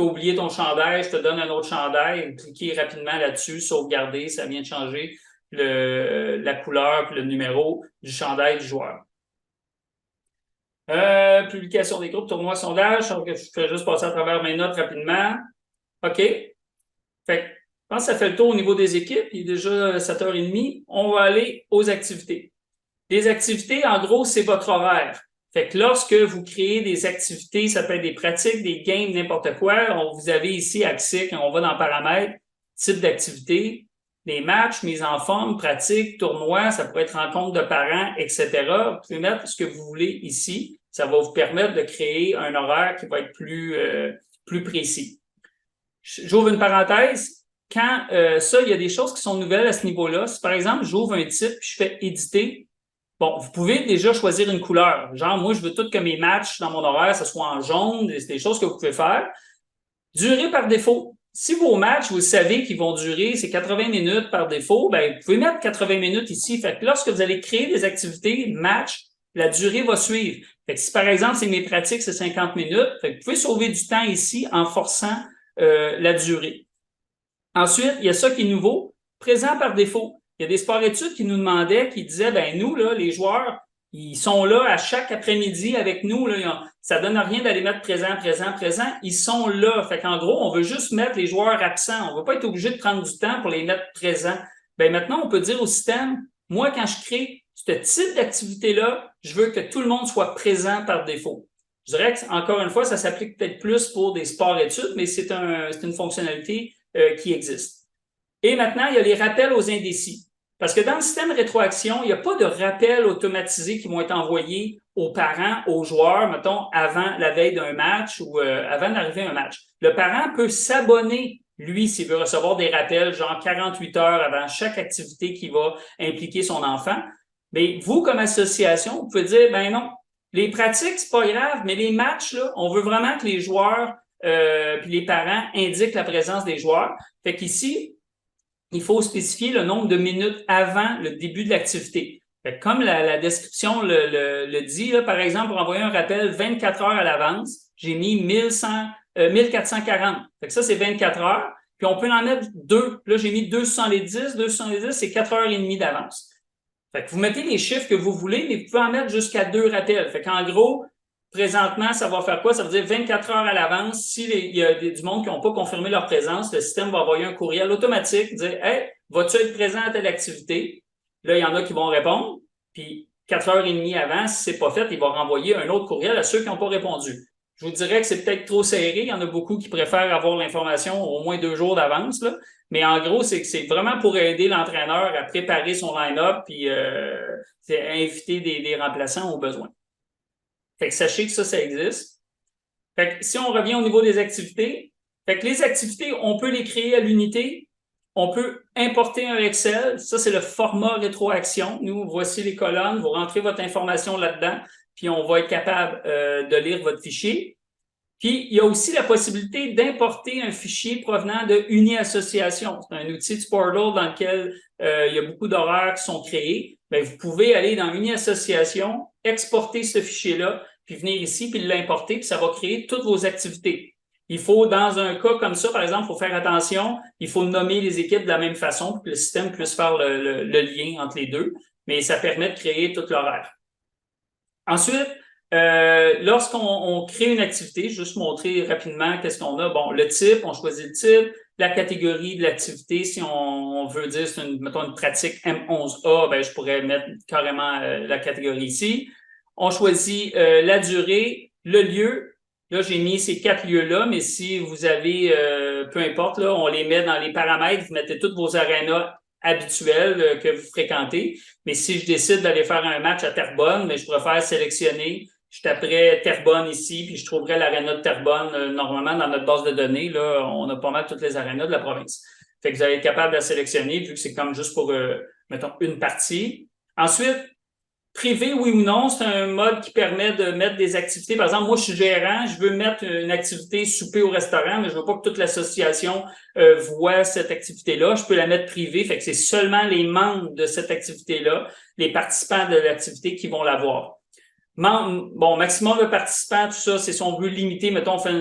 oublié ton chandail, je te donne un autre chandail. Cliquez rapidement là-dessus, sauvegarder, ça vient de changer la couleur et le numéro du chandail du joueur. Publication des groupes, tournoi, sondage. Je fais juste passer à travers mes notes rapidement. OK. Fait que, je pense que ça fait le tour au niveau des équipes. Il est déjà 7h30. On va aller aux activités. Les activités, en gros, c'est votre horaire. Fait que lorsque vous créez des activités, ça peut être des pratiques, des games, n'importe quoi, vous avez ici accès, quand on va dans paramètres, type d'activité, des matchs, mise en forme, pratiques, tournois, ça pourrait être rencontre de parents, etc. Vous pouvez mettre ce que vous voulez ici. Ça va vous permettre de créer un horaire qui va être plus précis. J'ouvre une parenthèse. Quand il y a des choses qui sont nouvelles à ce niveau-là. Si par exemple, j'ouvre un titre puis je fais éditer, bon, vous pouvez déjà choisir une couleur. Genre, moi, je veux tout que mes matchs dans mon horaire, ça soit en jaune. C'est des choses que vous pouvez faire. Durée par défaut. Si vos matchs, vous savez qu'ils vont durer, c'est 80 minutes par défaut, ben, vous pouvez mettre 80 minutes ici. Fait que lorsque vous allez créer des activités, match, la durée va suivre. Fait que si par exemple, c'est mes pratiques, c'est 50 minutes, fait que vous pouvez sauver du temps ici en forçant la durée. Ensuite, il y a ça qui est nouveau, présent par défaut. Il y a des sports-études qui nous demandaient, qui disaient, ben nous, là, les joueurs, ils sont là à chaque après-midi avec nous. Là, ça donne rien d'aller mettre présent. Ils sont là. Fait qu'en gros, on veut juste mettre les joueurs absents. On ne va pas être obligé de prendre du temps pour les mettre présents. Ben maintenant, on peut dire au système, moi, quand je crée ce type d'activité-là, je veux que tout le monde soit présent par défaut. Je dirais que, encore une fois, ça s'applique peut-être plus pour des sports-études, mais c'est une fonctionnalité qui existe. Et maintenant, il y a les rappels aux indécis. Parce que dans le système rétroaction, il n'y a pas de rappels automatisés qui vont être envoyés aux parents, aux joueurs, mettons, avant la veille d'un match ou avant d'arriver à un match. Le parent peut s'abonner, lui, s'il veut recevoir des rappels, genre 48 heures avant chaque activité qui va impliquer son enfant. Mais vous, comme association, vous pouvez dire, ben non, les pratiques, c'est pas grave, mais les matchs, là, on veut vraiment que les joueurs puis les parents indiquent la présence des joueurs. Fait qu'ici, il faut spécifier le nombre de minutes avant le début de l'activité. Comme la description le dit, là, par exemple, pour envoyer un rappel 24 heures à l'avance, j'ai mis 1440. Fait que ça, c'est 24 heures. Puis on peut en mettre deux. Là, j'ai mis 210. 210, c'est 4 heures et demie d'avance. Fait que vous mettez les chiffres que vous voulez, mais vous pouvez en mettre jusqu'à 2 rappels. Fait qu'en gros, présentement, ça va faire quoi? Ça veut dire 24 heures à l'avance. S'il y a du monde qui n'ont pas confirmé leur présence, le système va envoyer un courriel automatique, dire « Hey, vas-tu être présent à telle activité? » Là, il y en a qui vont répondre. Puis 4 heures et demie avant, si c'est pas fait, il va renvoyer un autre courriel à ceux qui n'ont pas répondu. Je vous dirais que c'est peut-être trop serré. Il y en a beaucoup qui préfèrent avoir l'information au moins 2 jours d'avance, là. Mais en gros, c'est vraiment pour aider l'entraîneur à préparer son line-up puis c'est inviter des remplaçants au besoin. Fait que sachez que ça existe. Fait que si on revient au niveau des activités, fait que les activités, on peut les créer à l'unité. On peut importer un Excel. Ça, c'est le format rétroaction. Nous, voici les colonnes. Vous rentrez votre information là-dedans, puis on va être capable de lire votre fichier. Puis, il y a aussi la possibilité d'importer un fichier provenant de Uni-Association. C'est un outil du portal dans lequel il y a beaucoup d'horaires qui sont créés. Bien, vous pouvez aller dans Uni-Association, exporter ce fichier-là, puis venir ici, puis l'importer, puis ça va créer toutes vos activités. Il faut, dans un cas comme ça, par exemple, il faut faire attention, il faut nommer les équipes de la même façon pour que le système puisse faire le lien entre les deux, mais ça permet de créer tout l'horaire. Ensuite, lorsqu'on crée une activité, juste montrer rapidement qu'est-ce qu'on a. Bon, le type, on choisit le type, la catégorie de l'activité, si on veut dire, c'est mettons une pratique M11A, ben, je pourrais mettre carrément la catégorie ici. On choisit la durée, le lieu. Là, j'ai mis ces 4 lieux-là, mais si vous avez, peu importe, là, on les met dans les paramètres, vous mettez toutes vos arénas habituels que vous fréquentez. Mais si je décide d'aller faire un match à Terrebonne, mais je préfère sélectionner, je taperais Terrebonne ici, puis je trouverais l'aréna de Terrebonne. Normalement, dans notre base de données, là, on a pas mal toutes les arénas de la province. Fait que vous allez être capable de la sélectionner, vu que c'est comme juste pour, mettons, une partie. Ensuite, privé, oui ou non, c'est un mode qui permet de mettre des activités. Par exemple, moi, je suis gérant, je veux mettre une activité souper au restaurant, mais je veux pas que toute l'association voit cette activité-là. Je peux la mettre privée, fait que c'est seulement les membres de cette activité-là, les participants de l'activité qui vont la voir. Bon, maximum de participants, tout ça, c'est si on veut limiter, mettons, on fait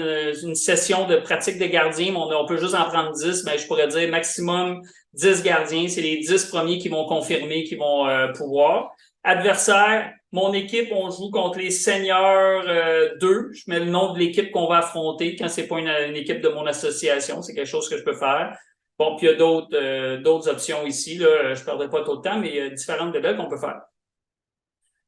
une session de pratique de gardien, mais on peut juste en prendre 10, mais je pourrais dire maximum 10 gardiens, c'est les 10 premiers qui vont confirmer, qui vont pouvoir. Adversaire, mon équipe, on joue contre les seniors 2. Je mets le nom de l'équipe qu'on va affronter quand c'est pas une équipe de mon association. C'est quelque chose que je peux faire. Bon, puis il y a d'autres options ici. Là, je ne perdrai pas trop de temps, mais il y a différentes débats qu'on peut faire.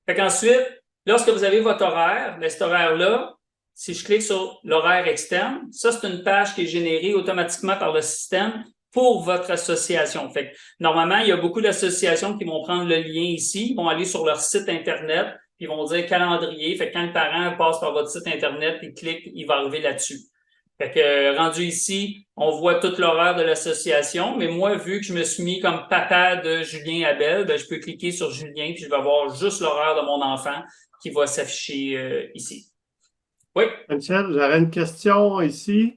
Fait qu'ensuite, lorsque vous avez votre horaire, ben, cet horaire-là, si je clique sur l'horaire externe, ça, c'est une page qui est générée automatiquement par le système pour votre association. Fait que, normalement, il y a beaucoup d'associations qui vont prendre le lien ici, ils vont aller sur leur site Internet, puis ils vont dire calendrier. Fait que quand le parent passe par votre site Internet, il clique, il va arriver là-dessus. Fait que, rendu ici, on voit toute l'horaire de l'association, mais moi, vu que je me suis mis comme papa de Julien Abel, ben, je peux cliquer sur Julien, puis je vais avoir juste l'horaire de mon enfant qui va s'afficher ici. Oui? Michel, j'aurais une question ici.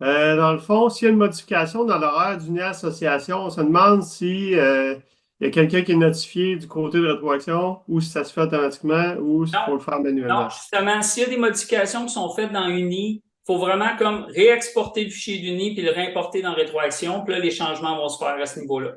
Dans le fond, s'il y a une modification dans l'horaire d'une association, on se demande si il y a quelqu'un qui est notifié du côté de rétroaction ou si ça se fait automatiquement ou s'il faut le faire manuellement. Non, justement, s'il y a des modifications qui sont faites dans Uni, il faut vraiment comme réexporter le fichier d'Uni puis le réimporter dans Rétroaction, puis là, les changements vont se faire à ce niveau-là.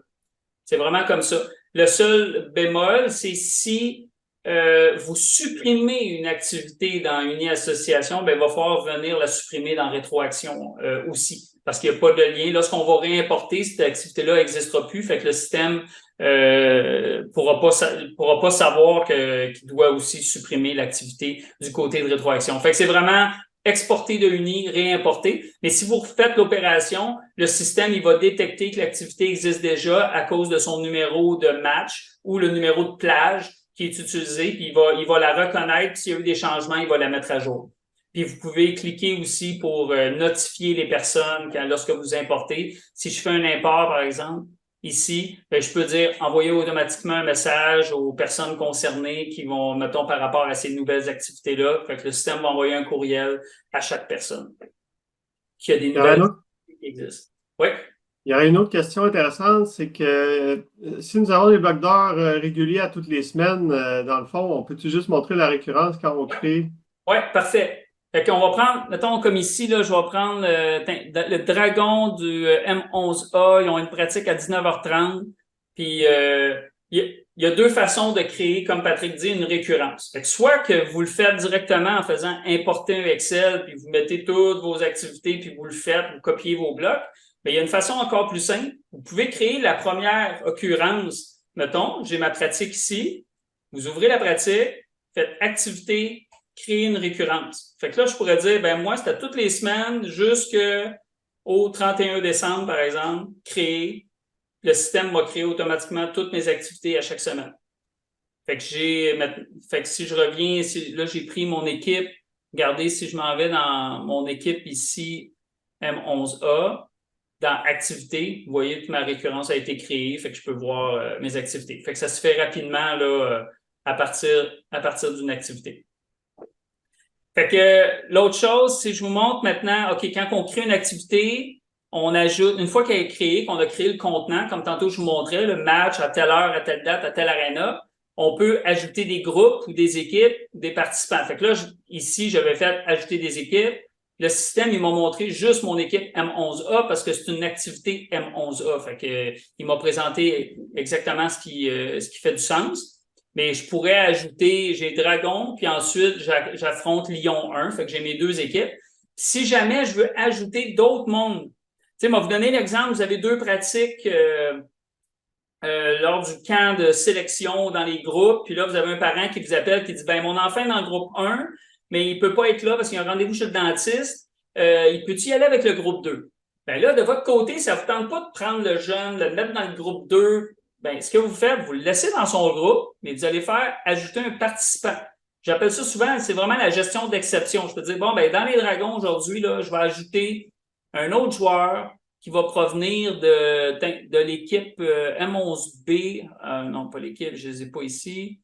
C'est vraiment comme ça. Le seul bémol, c'est si vous supprimez une activité dans Uni Association, ben, il va falloir venir la supprimer dans Rétroaction aussi, parce qu'il n'y a pas de lien. Lorsqu'on va réimporter, cette activité-là n'existera plus, fait que le système pourra pas savoir qu'il doit aussi supprimer l'activité du côté de Rétroaction. Fait que c'est vraiment exporter de Uni, réimporter. Mais si vous refaites l'opération, le système, il va détecter que l'activité existe déjà à cause de son numéro de match ou le numéro de plage qui est utilisé, puis il va la reconnaître. S'il y a eu des changements, il va la mettre à jour. Puis vous pouvez cliquer aussi pour notifier les personnes lorsque vous importez. Si je fais un import, par exemple, ici, ben, je peux dire envoyer automatiquement un message aux personnes concernées qui vont, mettons, par rapport à ces nouvelles activités-là. Fait que le système va envoyer un courriel à chaque personne qui a des nouvelles activités qui existent. Oui. Il y a une autre question intéressante, c'est que si nous avons des blocs d'heures réguliers à toutes les semaines, dans le fond, on peut-tu juste montrer la récurrence quand on crée? Oui, parfait. Fait qu'on va prendre, mettons comme ici, là, je vais prendre le dragon du M11A. Ils ont une pratique à 19h30. Puis il y a deux façons de créer, comme Patrick dit, une récurrence. Fait que soit que vous le faites directement en faisant importer un Excel, puis vous mettez toutes vos activités, puis vous le faites, vous copiez vos blocs. Mais il y a une façon encore plus simple. Vous pouvez créer la première occurrence. Mettons, j'ai ma pratique ici. Vous ouvrez la pratique, faites activité, créer une récurrence. Fait que là, je pourrais dire, ben moi, c'était toutes les semaines jusqu'au 31 décembre, par exemple, créer. Le système va créer automatiquement toutes mes activités à chaque semaine. Fait que si je reviens, là, j'ai pris mon équipe. Regardez, si je m'en vais dans mon équipe ici, M11A, dans activité, vous voyez que ma récurrence a été créée, fait que je peux voir mes activités. Fait que ça se fait rapidement là, à partir d'une activité. Fait que l'autre chose, c'est je vous montre maintenant, OK, quand on crée une activité, on ajoute, une fois qu'elle est créée, qu'on a créé le contenant, comme tantôt je vous montrais, le match à telle heure, à telle date, à telle aréna, on peut ajouter des groupes ou des équipes, des participants. Fait que là, ici, j'avais fait ajouter des équipes. Le système, il m'a montré juste mon équipe M11A parce que c'est une activité M11A. Fait que, il m'a présenté exactement ce qui fait du sens. Mais je pourrais ajouter, j'ai Dragon, puis ensuite, j'affronte Lyon 1. Fait que j'ai mes deux équipes. Si jamais je veux ajouter d'autres mondes, tu sais, moi, vous donner l'exemple, vous avez deux pratiques lors du camp de sélection dans les groupes, puis là, vous avez un parent qui vous appelle, qui dit, ben, mon enfant est dans le groupe 1, mais il peut pas être là parce qu'il y a un rendez-vous chez le dentiste. Il peut y aller avec le groupe 2? Ben là, de votre côté, ça vous tente pas de prendre le jeune, de le mettre dans le groupe 2. Ben, ce que vous faites, vous le laissez dans son groupe, mais vous allez faire ajouter un participant. J'appelle ça souvent, c'est vraiment la gestion d'exception. Je peux dire, bon, ben, dans les Dragons aujourd'hui, là, je vais ajouter un autre joueur qui va provenir de l'équipe M11B. Non, pas l'équipe, je ne les ai pas ici.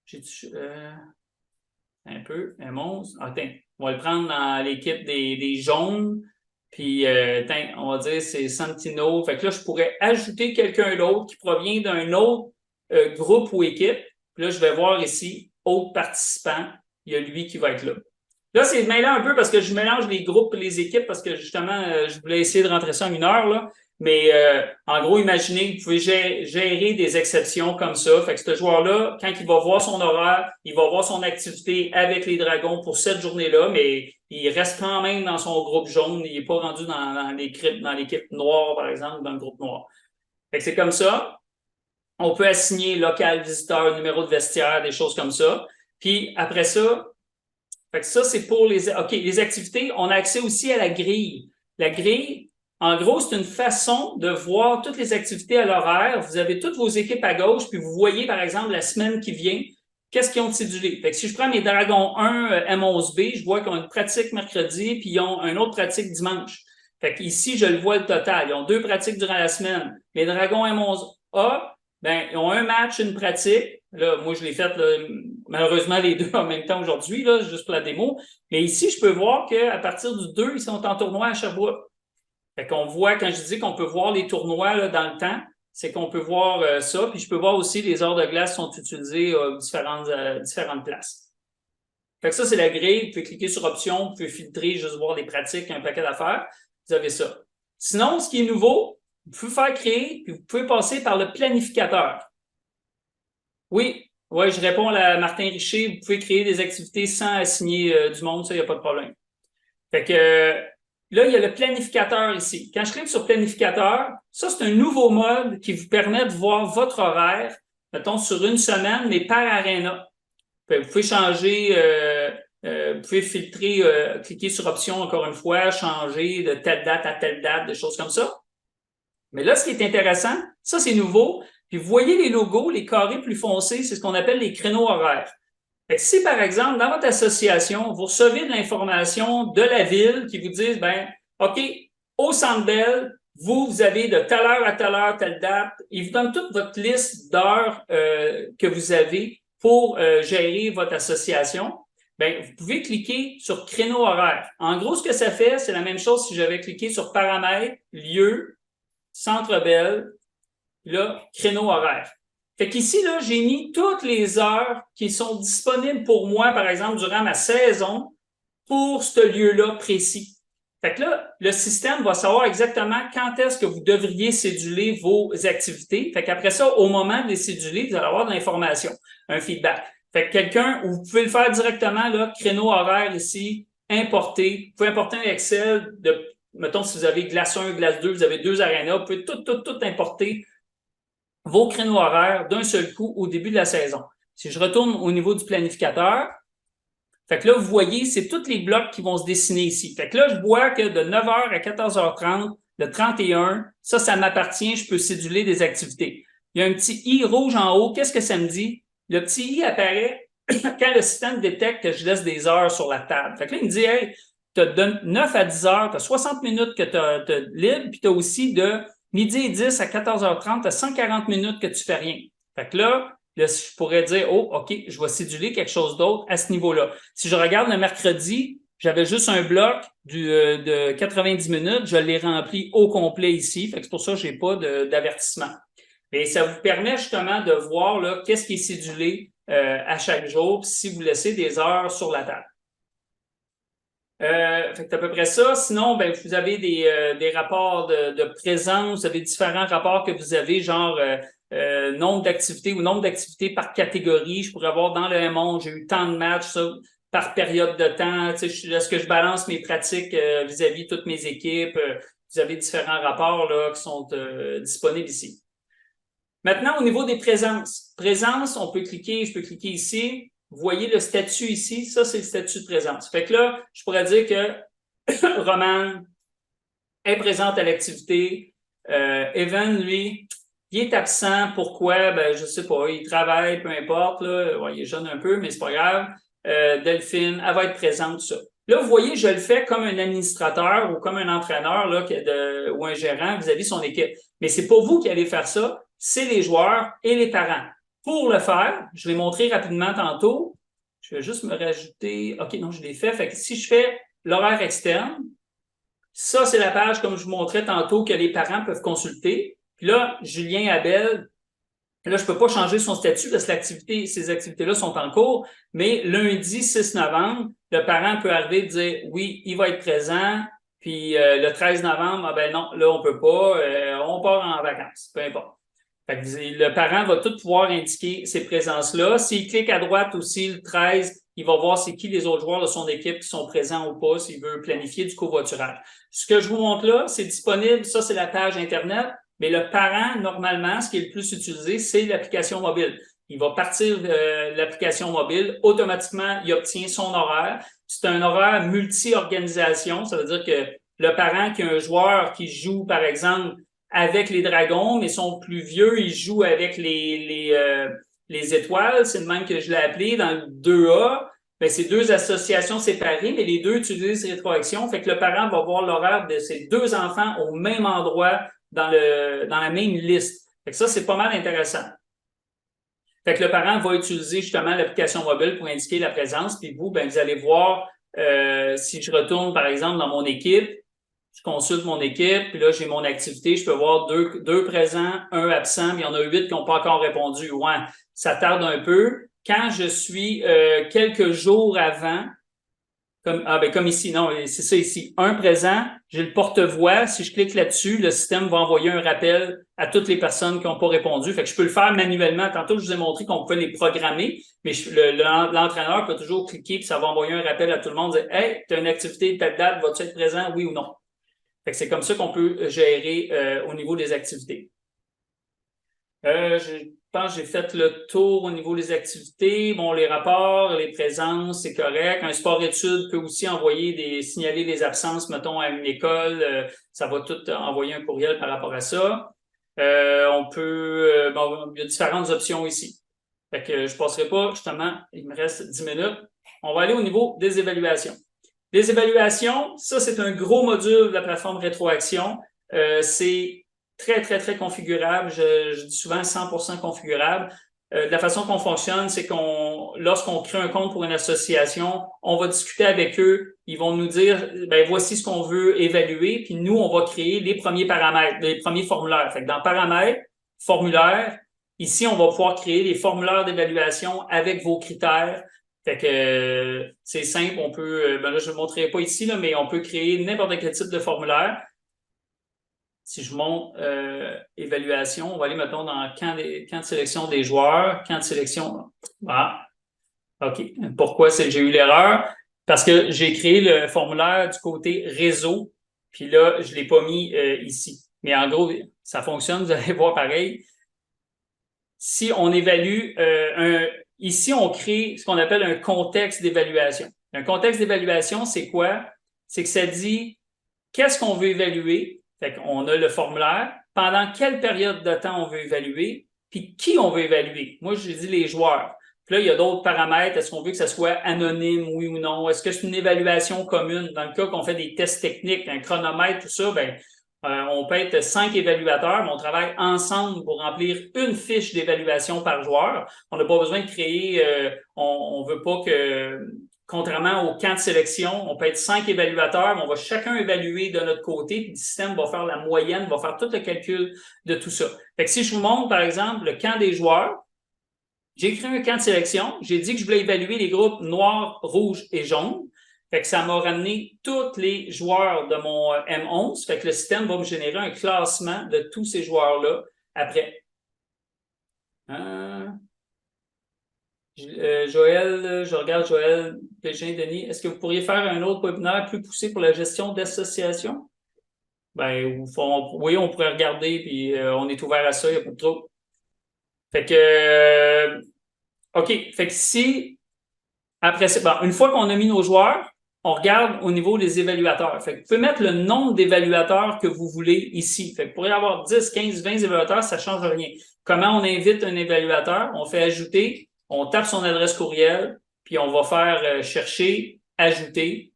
J'ai un peu, M11. Ah, tiens, on va le prendre dans l'équipe des jaunes. Puis, on va dire c'est Santino. Fait que là, je pourrais ajouter quelqu'un d'autre qui provient d'un autre groupe ou équipe. Puis là, je vais voir ici, autre participant. Il y a lui qui va être là. Là, c'est mêlant un peu parce que je mélange les groupes et les équipes parce que justement, je voulais essayer de rentrer ça en 1 heure, là. Mais en gros, imaginez que vous pouvez gérer des exceptions comme ça. Fait que ce joueur-là, quand il va voir son horaire, il va voir son activité avec les Dragons pour cette journée-là, mais il reste quand même dans son groupe jaune. Il n'est pas rendu dans l'équipe noire, par exemple, dans le groupe noir. Fait que c'est comme ça. On peut assigner local, visiteur, numéro de vestiaire, des choses comme ça. Puis après ça, fait que ça, c'est pour les activités. On a accès aussi à la grille. La grille, en gros, c'est une façon de voir toutes les activités à l'horaire. Vous avez toutes vos équipes à gauche, puis vous voyez, par exemple, la semaine qui vient, qu'est-ce qu'ils ont cédulé. Fait que si je prends mes Dragons 1 M11B, je vois qu'ils ont une pratique mercredi, puis ils ont une autre pratique dimanche. Fait qu'ici, je le vois le total. Ils ont 2 pratiques durant la semaine. Les Dragons M11A, ben, ils ont un match, une pratique. Là, moi, je l'ai fait, là, malheureusement, les deux en même temps aujourd'hui, là, juste pour la démo. Mais ici, je peux voir qu'à partir du 2, ils sont en tournoi à Sherbrooke. Fait qu'on voit, quand je dis qu'on peut voir les tournois là, dans le temps, c'est qu'on peut voir ça. Puis je peux voir aussi les heures de glace sont utilisées à différentes places. Fait que ça, c'est la grille. Vous pouvez cliquer sur Options, vous pouvez filtrer, juste voir les pratiques, un paquet d'affaires. Vous avez ça. Sinon, ce qui est nouveau, vous pouvez faire créer, puis vous pouvez passer par le planificateur. Oui, je réponds à Martin Richer. Vous pouvez créer des activités sans assigner du monde, ça, il n'y a pas de problème. Fait que là, il y a le planificateur ici. Quand je clique sur planificateur, ça, c'est un nouveau mode qui vous permet de voir votre horaire, mettons, sur une semaine, mais par aréna. Vous pouvez changer, vous pouvez filtrer, cliquer sur option encore une fois, changer de telle date à telle date, des choses comme ça. Mais là, ce qui est intéressant, ça, c'est nouveau. Puis vous voyez les logos, les carrés plus foncés, c'est ce qu'on appelle les créneaux horaires. Fait que si, par exemple, dans votre association, vous recevez de l'information de la ville qui vous dit, ben, OK, au Centre Bell, vous avez de telle heure à telle heure, telle date, ils vous donnent toute votre liste d'heures que vous avez pour gérer votre association. Ben, vous pouvez cliquer sur créneau horaire. En gros, ce que ça fait, c'est la même chose si j'avais cliqué sur paramètres, lieu, Centre Bell, là, créneau horaire. Fait qu'ici, là, j'ai mis toutes les heures qui sont disponibles pour moi, par exemple, durant ma saison, pour ce lieu-là précis. Fait que là, le système va savoir exactement quand est-ce que vous devriez céduler vos activités. Fait qu'après ça, au moment de les céduler, vous allez avoir de l'information, un feedback. Fait que quelqu'un, ou vous pouvez le faire directement, là, créneau horaire ici, importer. Vous pouvez importer un Excel de, mettons, si vous avez glace 1, glace 2, vous avez 2 arénas, vous pouvez tout importer vos créneaux horaires d'un seul coup au début de la saison. Si je retourne au niveau du planificateur, fait que là, vous voyez, c'est tous les blocs qui vont se dessiner ici. Fait que là, je vois que de 9h à 14h30, le 31, ça m'appartient, je peux céduler des activités. Il y a un petit I rouge en haut. Qu'est-ce que ça me dit? Le petit I apparaît quand le système détecte que je laisse des heures sur la table. Fait que là, il me dit, hey, tu as de 9 à 10 heures, tu as 60 minutes que tu as libre, puis tu as aussi de midi et 10 à 14h30, tu as 140 minutes que tu fais rien. Fait que là, Là, je pourrais dire, oh, OK, je vais céduler quelque chose d'autre à ce niveau-là. Si je regarde le mercredi, j'avais juste un bloc de 90 minutes, je l'ai rempli au complet ici. Fait que c'est pour ça que je n'ai pas d'avertissement. Mais ça vous permet justement de voir là, qu'est-ce qui est cédulé à chaque jour si vous laissez des heures sur la table. Fait que c'est à peu près ça. Sinon, ben, vous avez des rapports de présence, vous avez différents rapports que vous avez, genre nombre d'activités ou nombre d'activités par catégorie. Je pourrais avoir dans le M11, j'ai eu tant de matchs, ça, par période de temps. Est-ce que je balance mes pratiques vis-à-vis de toutes mes équipes? Vous avez différents rapports là, qui sont disponibles ici. Maintenant, au niveau des présences. Présence, on peut cliquer, je peux cliquer ici. Vous voyez le statut ici, ça c'est le statut de présence. Fait que là, je pourrais dire que Roman est présente à l'activité. Evan, lui, il est absent. Pourquoi? Ben, je sais pas, il travaille, peu importe. Là. Ouais, il est jeune un peu, mais c'est pas grave. Delphine, elle va être présente, tout ça. Là, vous voyez, je le fais comme un administrateur ou comme un entraîneur là, ou un gérant vis-à-vis son équipe. Mais c'est pas vous qui allez faire ça, c'est les joueurs et les parents. Pour le faire, je l'ai montré rapidement tantôt. Je vais juste me rajouter. OK, non, je l'ai fait. Fait que si je fais l'horaire externe, ça, c'est la page, comme je vous montrais tantôt, que les parents peuvent consulter. Puis là, Julien Abel, là, je peux pas changer son statut parce que ces activités-là sont en cours. Mais lundi 6 novembre, le parent peut arriver et dire oui, il va être présent. Puis le 13 novembre, ah ben non, là, on peut pas. On part en vacances. Peu importe. Fait que le parent va tout pouvoir indiquer ces présences-là. S'il clique à droite aussi, le 13, il va voir c'est qui les autres joueurs de son équipe qui sont présents ou pas, s'il veut planifier du covoiturage. Ce que je vous montre là, c'est disponible. Ça, c'est la page Internet. Mais le parent, normalement, ce qui est le plus utilisé, c'est l'application mobile. Il va partir de l'application mobile. Automatiquement, il obtient son horaire. C'est un horaire multi-organisation. Ça veut dire que le parent qui a un joueur qui joue, par exemple, avec les dragons, mais sont plus vieux, ils jouent avec les étoiles, c'est le même que je l'ai appelé, dans le 2A, ben, c'est deux associations séparées, mais les deux utilisent rétroaction, fait que le parent va voir l'horaire de ses deux enfants au même endroit dans la même liste. Fait que ça, c'est pas mal intéressant. Fait que le parent va utiliser justement l'application mobile pour indiquer la présence, puis vous, ben, vous allez voir si je retourne, par exemple, dans mon équipe, je consulte mon équipe, puis là, j'ai mon activité, je peux voir deux présents, un absent, mais il y en a 8 qui n'ont pas encore répondu. Ouais, ça tarde un peu. Quand je suis quelques jours avant, comme ici, non, c'est ça ici, un présent, j'ai le porte-voix. Si je clique là-dessus, le système va envoyer un rappel à toutes les personnes qui n'ont pas répondu. Fait que je peux le faire manuellement. Tantôt, je vous ai montré qu'on pouvait les programmer, mais l'entraîneur peut toujours cliquer, puis ça va envoyer un rappel à tout le monde, dire hey, tu as une activité de telle date, vas-tu être présent, oui ou non? Fait que c'est comme ça qu'on peut gérer au niveau des activités. Je pense que j'ai fait le tour au niveau des activités. Bon, les rapports, les présences, c'est correct. Un sport-études peut aussi signaler des absences, mettons, à une école. Ça va tout envoyer un courriel par rapport à ça. Bon, il y a différentes options ici. Fait que je passerai pas, justement, il me reste 10 minutes. On va aller au niveau des évaluations. Les évaluations, ça, c'est un gros module de la plateforme Rétroaction. C'est très, très, très configurable. Je dis souvent 100% configurable. De la façon qu'on fonctionne, c'est lorsqu'on crée un compte pour une association, on va discuter avec eux. Ils vont nous dire, ben voici ce qu'on veut évaluer. Puis nous, on va créer les premiers paramètres, les premiers formulaires. Fait que dans paramètres, formulaires, ici, on va pouvoir créer les formulaires d'évaluation avec vos critères. Fait que c'est simple, on peut, ben là je ne le montrerai pas ici, là, mais on peut créer n'importe quel type de formulaire. Si je montre évaluation, on va aller, mettons, dans camp de sélection des joueurs, camp de sélection. Ah, OK. Pourquoi j'ai eu l'erreur? Parce que j'ai créé le formulaire du côté réseau, puis là, je ne l'ai pas mis ici. Mais en gros, ça fonctionne, vous allez voir pareil. Si on évalue ici, on crée ce qu'on appelle un contexte d'évaluation. Un contexte d'évaluation, c'est quoi? C'est que ça dit qu'est-ce qu'on veut évaluer. Fait qu'on a le formulaire. Pendant quelle période de temps on veut évaluer, puis qui on veut évaluer. Moi, je dis les joueurs. Puis là, il y a d'autres paramètres. Est-ce qu'on veut que ça soit anonyme, oui ou non? Est-ce que c'est une évaluation commune? Dans le cas qu'on fait des tests techniques, un chronomètre, tout ça, ben On peut être 5 évaluateurs, mais on travaille ensemble pour remplir une fiche d'évaluation par joueur. On n'a pas besoin de créer, on veut pas que, contrairement au camp de sélection, on peut être 5 évaluateurs, mais on va chacun évaluer de notre côté, puis le système va faire la moyenne, va faire tout le calcul de tout ça. Fait que si je vous montre, par exemple, le camp des joueurs, j'ai créé un camp de sélection, j'ai dit que je voulais évaluer les groupes noirs, rouges et jaunes. Fait que ça m'a ramené tous les joueurs de mon M11. Fait que le système va me générer un classement de tous ces joueurs-là après. Joël, je regarde Joël, Pégin, Denis. Est-ce que vous pourriez faire un autre webinaire plus poussé pour la gestion d'associations? Ben, oui, on pourrait regarder, puis on est ouvert à ça, il n'y a pas de trop. Fait que, OK. Fait que si, après ça, bon, une fois qu'on a mis nos joueurs, on regarde au niveau des évaluateurs. Fait que vous pouvez mettre le nombre d'évaluateurs que vous voulez ici. Fait que vous pourriez avoir 10, 15, 20 évaluateurs, ça ne change rien. Comment on invite un évaluateur? On fait ajouter, on tape son adresse courriel, puis on va faire chercher, ajouter.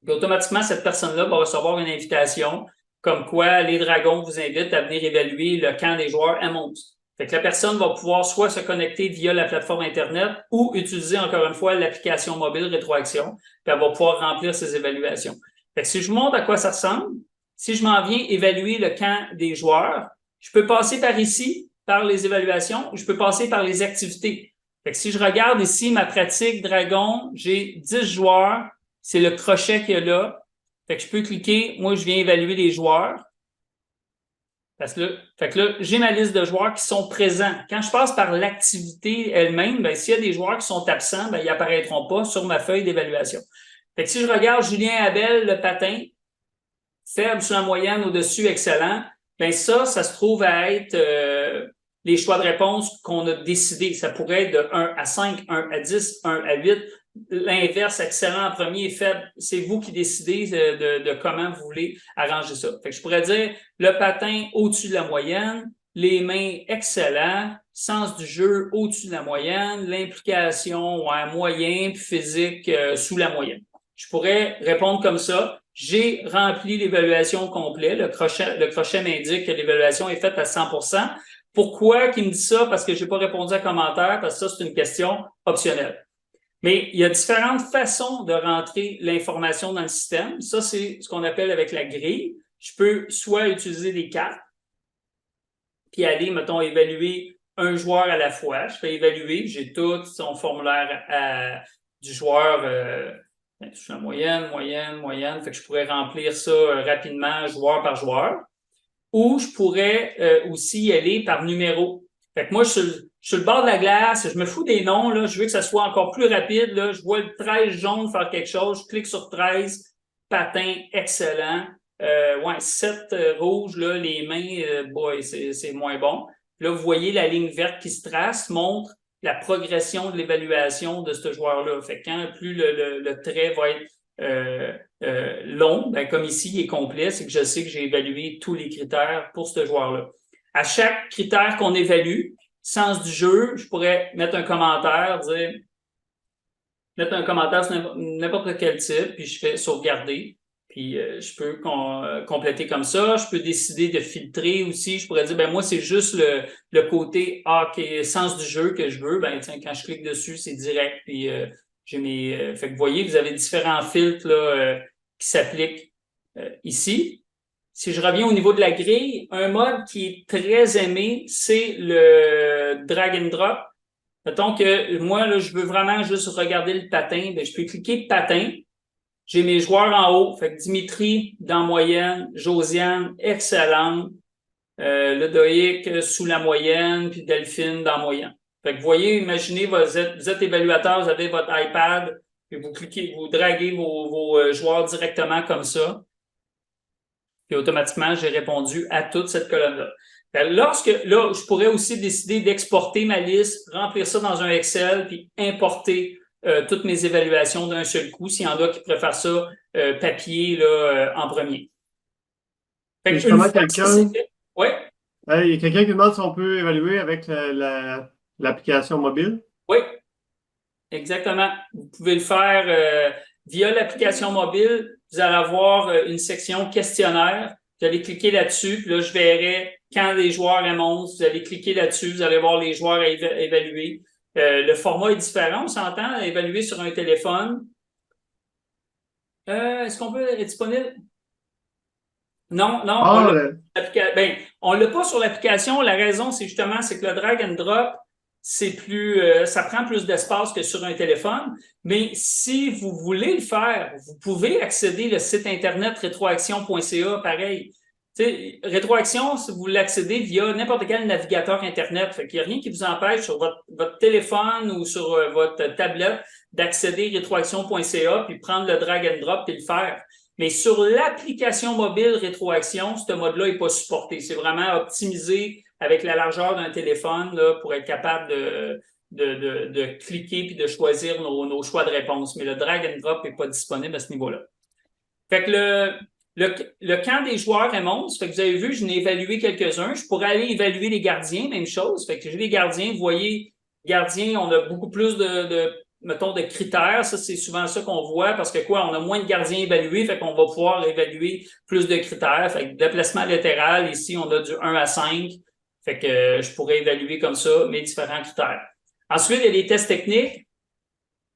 Puis automatiquement, cette personne-là va recevoir une invitation comme quoi les Dragons vous invitent à venir évaluer le camp des joueurs M11. Fait que la personne va pouvoir soit se connecter via la plateforme Internet ou utiliser encore une fois l'application mobile Rétroaction, puis elle va pouvoir remplir ses évaluations. Fait que si je vous montre à quoi ça ressemble, si je m'en viens évaluer le camp des joueurs, je peux passer par ici, par les évaluations, ou je peux passer par les activités. Fait que si je regarde ici ma pratique Dragon, j'ai 10 joueurs, c'est le crochet qu'il y a là. Fait que je peux cliquer, moi je viens évaluer les joueurs. Parce que là, j'ai ma liste de joueurs qui sont présents. Quand je passe par l'activité elle-même, ben, s'il y a des joueurs qui sont absents, ben, ils apparaîtront pas sur ma feuille d'évaluation. Fait que si je regarde Julien Abel, le patin, faible sur la moyenne, au-dessus, excellent, ben ça se trouve à être les choix de réponse qu'on a décidés. Ça pourrait être de 1 à 5, 1 à 10, 1 à 8. L'inverse, excellent en premier, faible, c'est vous qui décidez de comment vous voulez arranger ça. Fait que je pourrais dire le patin au-dessus de la moyenne, les mains excellent, sens du jeu au-dessus de la moyenne, l'implication moyen, puis physique sous la moyenne. Je pourrais répondre comme ça. J'ai rempli l'évaluation complète. Le crochet m'indique que l'évaluation est faite à 100%. Pourquoi qu'il me dit ça? Parce que j'ai pas répondu à commentaire, parce que ça, c'est une question optionnelle. Mais il y a différentes façons de rentrer l'information dans le système. Ça, c'est ce qu'on appelle avec la grille. Je peux soit utiliser des cartes, puis aller, mettons, évaluer un joueur à la fois. Je fais évaluer, j'ai tout son formulaire du joueur sur la moyenne. Fait que je pourrais remplir ça rapidement, joueur par joueur. Ou je pourrais aussi y aller par numéro. Fait que moi, je suis sur le bord de la glace, je me fous des noms, là, je veux que ça soit encore plus rapide. Là, je vois le 13 jaune faire quelque chose, je clique sur 13, patin, excellent. 7 rouge, là, les mains, boy, c'est moins bon. Là, vous voyez la ligne verte qui se trace, montre la progression de l'évaluation de ce joueur-là. Fait que quand plus le trait va être long, ben, comme ici, il est complet, c'est que je sais que j'ai évalué tous les critères pour ce joueur-là. À chaque critère qu'on évalue, sens du jeu, je pourrais mettre un commentaire, mettre un commentaire sur n'importe quel type, puis je fais sauvegarder. Puis je peux compléter comme ça. Je peux décider de filtrer aussi. Je pourrais dire, ben moi, c'est juste le côté sens du jeu que je veux. Ben tiens, quand je clique dessus, c'est direct. Puis j'ai mes. Fait que vous voyez, vous avez différents filtres là, qui s'appliquent ici. Si je reviens au niveau de la grille, un mode qui est très aimé, c'est le drag and drop. Mettons que moi, là, je veux vraiment juste regarder le patin. Ben, je peux cliquer patin. J'ai mes joueurs en haut. Fait que Dimitri dans moyenne, Josiane, excellente. Lodoïc sous la moyenne, puis Delphine dans moyenne. Fait que vous voyez, imaginez, vous êtes évaluateur, vous avez votre iPad, puis vous cliquez, vous draguez vos joueurs directement comme ça. Puis automatiquement, j'ai répondu à toute cette colonne-là. Là, je pourrais aussi décider d'exporter ma liste, remplir ça dans un Excel, puis importer toutes mes évaluations d'un seul coup, s'il y en a qui préfèrent ça papier là, en premier. Fait que justement, quelqu'un. Oui. Il y a quelqu'un qui demande si on peut évaluer avec l'application mobile. Oui, exactement. Vous pouvez le faire via l'application mobile. Vous allez avoir une section questionnaire. Vous allez cliquer là-dessus, puis là, je verrai quand les joueurs remontent. Vous allez cliquer là-dessus, vous allez voir les joueurs à évaluer. Le format est différent, on s'entend, évaluer sur un téléphone. Est-ce qu'on peut être disponible? Non, non, Ah, on l'a pas sur l'application. La raison, c'est justement, c'est que le drag and drop, ça prend plus d'espace que sur un téléphone. Mais si vous voulez le faire, vous pouvez accéder au site internet rétroaction.ca, pareil. T'sais, Rétroaction, si vous l'accédez via n'importe quel navigateur Internet. Fait qu'il n'y a rien qui vous empêche sur votre téléphone ou sur votre tablette d'accéder à rétroaction.ca puis prendre le drag and drop et le faire. Mais sur l'application mobile Rétroaction, ce mode-là n'est pas supporté. C'est vraiment optimisé avec la largeur d'un téléphone là, pour être capable de cliquer puis de choisir nos choix de réponse. Mais le drag and drop n'est pas disponible à ce niveau-là. Fait que le camp des joueurs remonte. Fait que vous avez vu, je n'ai évalué quelques-uns. Je pourrais aller évaluer les gardiens, même chose. Fait que j'ai les gardiens. Vous voyez, gardiens, on a beaucoup plus mettons, de critères. Ça, c'est souvent ça qu'on voit parce que on a moins de gardiens évalués. Fait qu'on va pouvoir évaluer plus de critères. Fait que déplacement latéral, ici, on a du 1 à 5. Fait que je pourrais évaluer comme ça mes différents critères. Ensuite, il y a les tests techniques.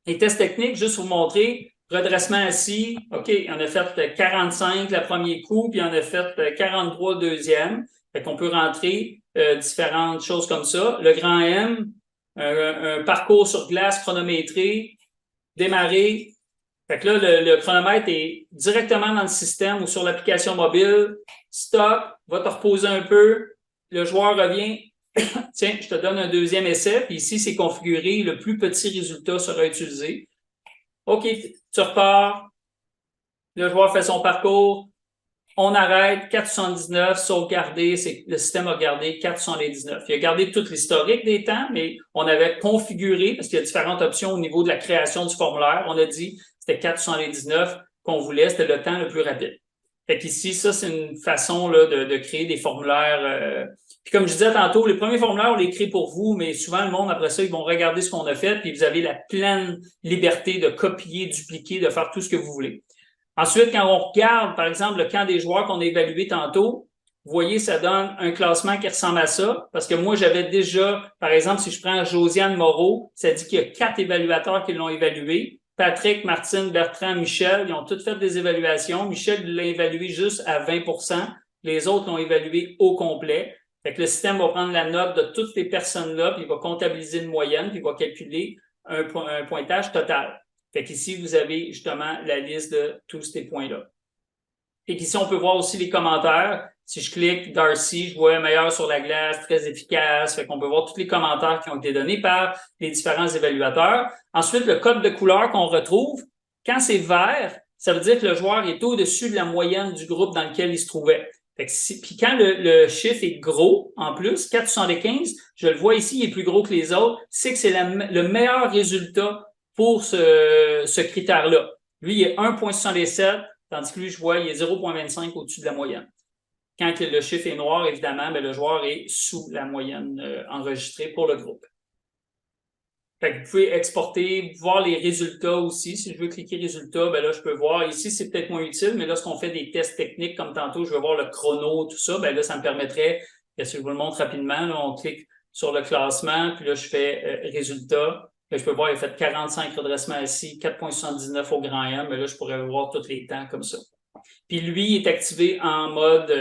Les tests techniques, juste pour vous montrer, redressement assis, OK, on a fait 45 le premier coup, puis on a fait 43 le deuxième. Fait qu'on peut rentrer différentes choses comme ça. Le grand M, un parcours sur glace chronométré, démarrer. Fait que là, le chronomètre est directement dans le système ou sur l'application mobile. Stop, va te reposer un peu. Le joueur revient. Tiens, je te donne un deuxième essai. Puis ici, c'est configuré. Le plus petit résultat sera utilisé. OK, tu repars. Le joueur fait son parcours. On arrête. 4,79, sauvegarder. Le système a gardé 4,79. Il a gardé tout l'historique des temps, mais on avait configuré, parce qu'il y a différentes options au niveau de la création du formulaire. On a dit c'était 4,79 qu'on voulait. C'était le temps le plus rapide. Fait qu'ici, ça, c'est une façon là, de créer des formulaires. Puis comme je disais tantôt, les premiers formulaires, on les crée pour vous, mais souvent, le monde, après ça, ils vont regarder ce qu'on a fait, puis vous avez la pleine liberté de copier, dupliquer, de faire tout ce que vous voulez. Ensuite, quand on regarde, par exemple, le camp des joueurs qu'on a évalué tantôt, vous voyez, ça donne un classement qui ressemble à ça, parce que moi, j'avais déjà, par exemple, si je prends Josiane Moreau, ça dit qu'il y a 4 évaluateurs qui l'ont évalué. Patrick, Martine, Bertrand, Michel, ils ont tous fait des évaluations. Michel l'a évalué juste à 20%. Les autres l'ont évalué au complet. Fait que le système va prendre la note de toutes ces personnes-là, puis il va comptabiliser une moyenne, puis il va calculer un pointage total. Fait qu'ici, vous avez justement la liste de tous ces points-là. Et qu'ici, on peut voir aussi les commentaires. Si je clique Darcy, je vois meilleur sur la glace, très efficace. Fait qu'on peut voir tous les commentaires qui ont été donnés par les différents évaluateurs. Ensuite, le code de couleur qu'on retrouve, quand c'est vert, ça veut dire que le joueur est au-dessus de la moyenne du groupe dans lequel il se trouvait. Puis quand le chiffre est gros, en plus, 4,75, je le vois ici, il est plus gros que les autres, c'est que c'est le meilleur résultat pour ce critère-là. Lui, il est 1,67, tandis que lui, je vois, il est 0,25 au-dessus de la moyenne. Quand le chiffre est noir, évidemment, le joueur est sous la moyenne enregistrée pour le groupe. Fait que vous pouvez exporter, voir les résultats aussi. Si je veux cliquer résultats, là, je peux voir. Ici, c'est peut-être moins utile, mais lorsqu'on fait des tests techniques comme tantôt, je veux voir le chrono, tout ça, là, ça me permettrait, si je vous le montre rapidement, là, on clique sur le classement, puis là, je fais résultats. Là, je peux voir, il a fait 45 redressements assis, 4,79 au grand M, mais là, je pourrais voir tous les temps comme ça. Puis lui, il est activé en mode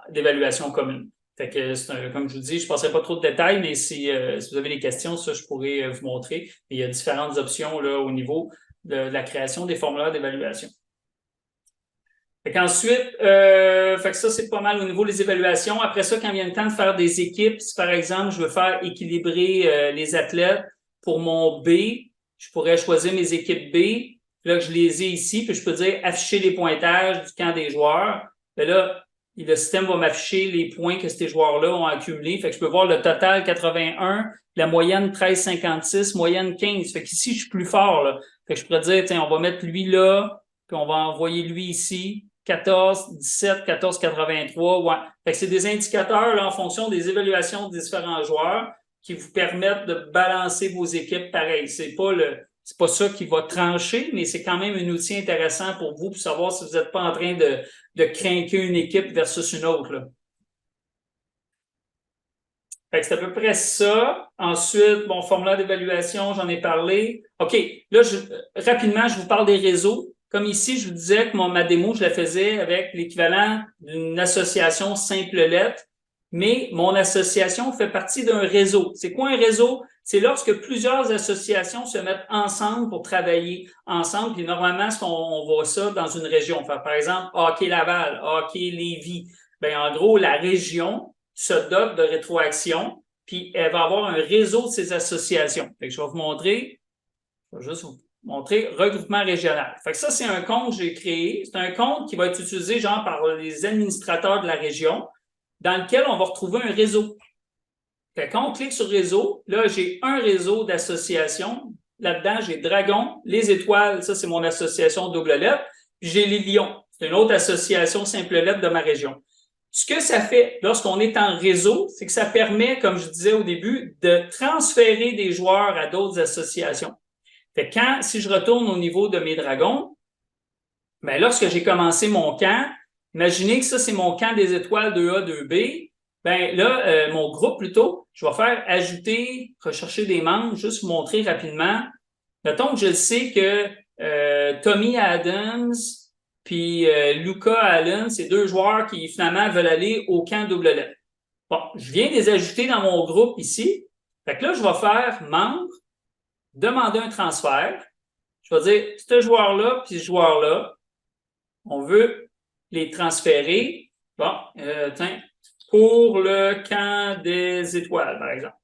d'évaluation commune. Fait que, comme je vous dis, je ne passerai pas trop de détails, mais si vous avez des questions, ça, je pourrais vous montrer. Et il y a différentes options là, au niveau de la création des formulaires d'évaluation. Fait qu'ensuite, fait que ça, c'est pas mal au niveau des évaluations. Après ça, quand vient le temps de faire des équipes, si par exemple, je veux faire équilibrer les athlètes pour mon B, je pourrais choisir mes équipes B. Là, je les ai ici, puis je peux dire afficher les pointages du camp des joueurs. Puis là, le système va m'afficher les points que ces joueurs-là ont accumulés. Fait que je peux voir le total 81, la moyenne 13,56, moyenne 15. Fait qu'ici, je suis plus fort, là. Fait que je pourrais dire, tiens, on va mettre lui là, puis on va envoyer lui ici, 14, 17, 14,83. Ouais. Fait que c'est des indicateurs, là, en fonction des évaluations des différents joueurs qui vous permettent de balancer vos équipes pareil. C'est c'est pas ça qui va trancher, mais c'est quand même un outil intéressant pour vous pour savoir si vous n'êtes pas en train de craquer une équipe versus une autre, là. Fait que c'est à peu près ça. Ensuite, bon, formulaire d'évaluation, j'en ai parlé. OK, là, rapidement, je vous parle des réseaux. Comme ici, je vous disais que ma démo, je la faisais avec l'équivalent d'une association simple lettre, mais mon association fait partie d'un réseau. C'est quoi un réseau? C'est lorsque plusieurs associations se mettent ensemble pour travailler ensemble. Puis normalement, on voit ça dans une région. Par exemple, Hockey Laval, Hockey Lévis. Ben, en gros, la région se dote de rétroaction, puis elle va avoir un réseau de ces associations. Fait que je vais vous montrer, je vais juste vous montrer regroupement régional. Fait que ça, c'est un compte que j'ai créé. C'est un compte qui va être utilisé genre par les administrateurs de la région, dans lequel on va retrouver un réseau. Fait que quand on clique sur réseau, là, j'ai un réseau d'associations. Là-dedans, j'ai Dragon, les étoiles, ça, c'est mon association double lettre, puis j'ai les lions. C'est une autre association simple lettre de ma région. Ce que ça fait lorsqu'on est en réseau, c'est que ça permet, comme je disais au début, de transférer des joueurs à d'autres associations. Fait que si je retourne au niveau de mes dragons, ben lorsque j'ai commencé mon camp, imaginez que ça, c'est mon camp des étoiles 2A, 2B. Ben là, mon groupe plutôt, je vais faire ajouter, rechercher des membres, juste vous montrer rapidement. Mettons que je sais que Tommy Adams puis Luca Allen, c'est deux joueurs qui finalement veulent aller au camp double lettre. Bon, je viens de les ajouter dans mon groupe ici. Fait que là, je vais faire membre, demander un transfert. Je vais dire, ce joueur-là puis ce joueur-là, on veut les transférer. Bon, tiens, pour le camp des étoiles, par exemple.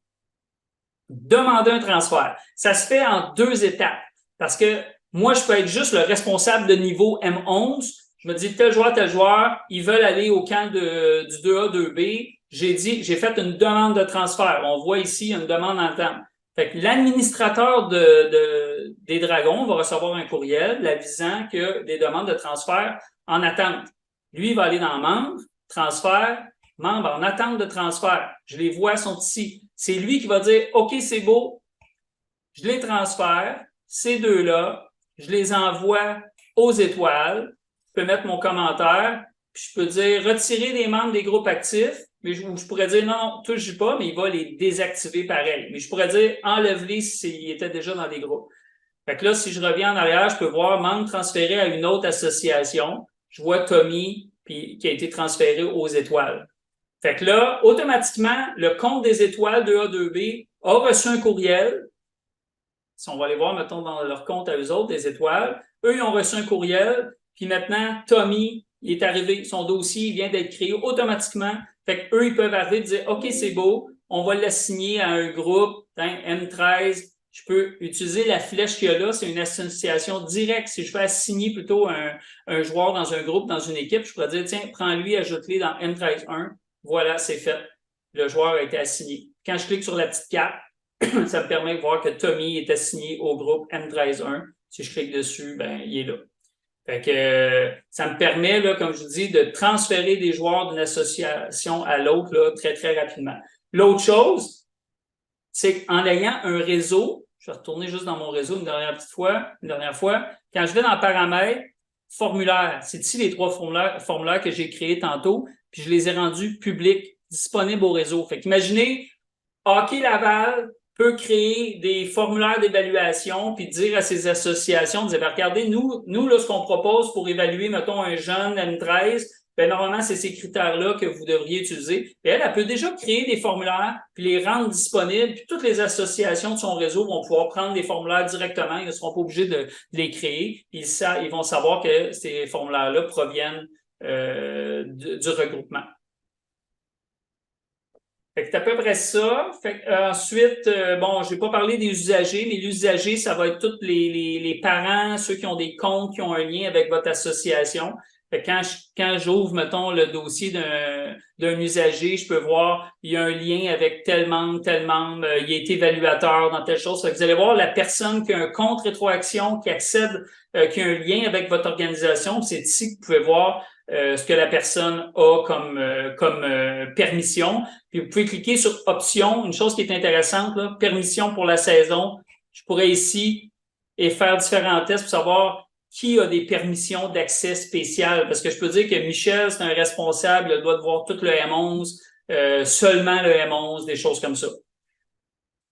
Demander un transfert. Ça se fait en 2 étapes parce que moi, je peux être juste le responsable de niveau M11. Je me dis, tel joueur, ils veulent aller au camp du 2A, 2B. J'ai fait une demande de transfert. On voit ici une demande en temps. Fait que l'administrateur des Dragons va recevoir un courriel l'avisant que des demandes de transfert en attente. Lui, il va aller dans membre, transfert, membre en attente de transfert. Je les vois, sont ici. C'est lui qui va dire, OK, c'est beau, je les transfère, ces deux-là, je les envoie aux étoiles, je peux mettre mon commentaire, puis je peux dire retirer les membres des groupes actifs, mais je pourrais dire non, touche pas, mais il va les désactiver pareil. Mais je pourrais dire enlève-les s'ils étaient déjà dans des groupes. Fait que là, si je reviens en arrière, je peux voir membre transféré à une autre association. Je vois Tommy puis, qui a été transféré aux étoiles. Fait que là, automatiquement, le compte des étoiles 2A, 2B a reçu un courriel. Si on va aller voir, mettons, dans leur compte à eux autres, des étoiles, eux, ils ont reçu un courriel, puis maintenant, Tommy, il est arrivé, son dossier, il vient d'être créé automatiquement. Fait qu'eux, ils peuvent arriver et dire, OK, c'est beau, on va l'assigner à un groupe, hein, M13. Je peux utiliser la flèche qu'il y a là, c'est une association directe. Si je fais assigner plutôt un joueur dans un groupe, dans une équipe, je pourrais dire, tiens, prends-lui, ajoute-le dans M13-1. Voilà, c'est fait. Le joueur a été assigné. Quand je clique sur la petite carte, ça me permet de voir que Tommy est assigné au groupe M13-1. Si je clique dessus, ben, il est là. Fait que ça me permet, là, comme je vous dis, de transférer des joueurs d'une association à l'autre là, très, très rapidement. L'autre chose, c'est qu'en ayant un réseau, je vais retourner juste dans mon réseau une dernière fois, quand je vais dans paramètres, formulaire, c'est ici les 3 formulaires que j'ai créés tantôt, puis je les ai rendus publics, disponibles au réseau. Fait qu'imaginez, Hockey Laval peut créer des formulaires d'évaluation puis dire à ses associations, dire, regardez, nous là, ce qu'on propose pour évaluer, mettons, un jeune M13, ben normalement, c'est ces critères-là que vous devriez utiliser. Et elle peut déjà créer des formulaires puis les rendre disponibles, puis toutes les associations de son réseau vont pouvoir prendre des formulaires directement, ils ne seront pas obligés de les créer, puis ils vont savoir que ces formulaires-là proviennent du regroupement. Fait que c'est à peu près ça. Fait que, ensuite, bon, je vais pas parler des usagers, mais l'usager, ça va être tous les parents, ceux qui ont des comptes, qui ont un lien avec votre association. Fait que quand j'ouvre, mettons, le dossier d'un usager, je peux voir, il y a un lien avec tel membre, il a été évaluateur dans telle chose. Fait que vous allez voir la personne qui a un compte rétroaction, qui accède, qui a un lien avec votre organisation. C'est ici que vous pouvez voir ce que la personne a comme permission. Puis vous pouvez cliquer sur options. Une chose qui est intéressante, là, permission pour la saison. Je pourrais ici et faire différents tests pour savoir qui a des permissions d'accès spéciales. Parce que je peux dire que Michel, c'est un responsable, il doit voir tout le M11, seulement le M11, des choses comme ça.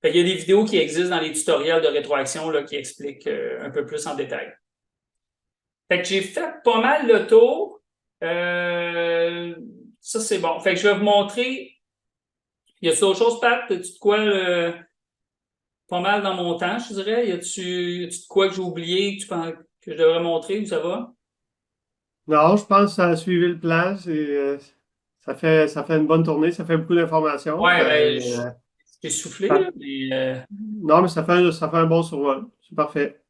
Il y a des vidéos qui existent dans les tutoriels de rétroaction là, qui expliquent un peu plus en détail. Fait que j'ai fait pas mal le tour. Ça, c'est bon. Fait que je vais vous montrer. Y a-t-il autre chose, Pat? As-tu de quoi pas mal dans mon temps, je dirais? Y a-tu de quoi que j'ai oublié que tu penses que je devrais montrer ou ça va? Non, je pense que ça a suivi le plan. Ça fait une bonne tournée, ça fait beaucoup d'informations. Ouais, ben, j'ai soufflé, là, mais, Non, mais ça fait un bon survol. C'est parfait.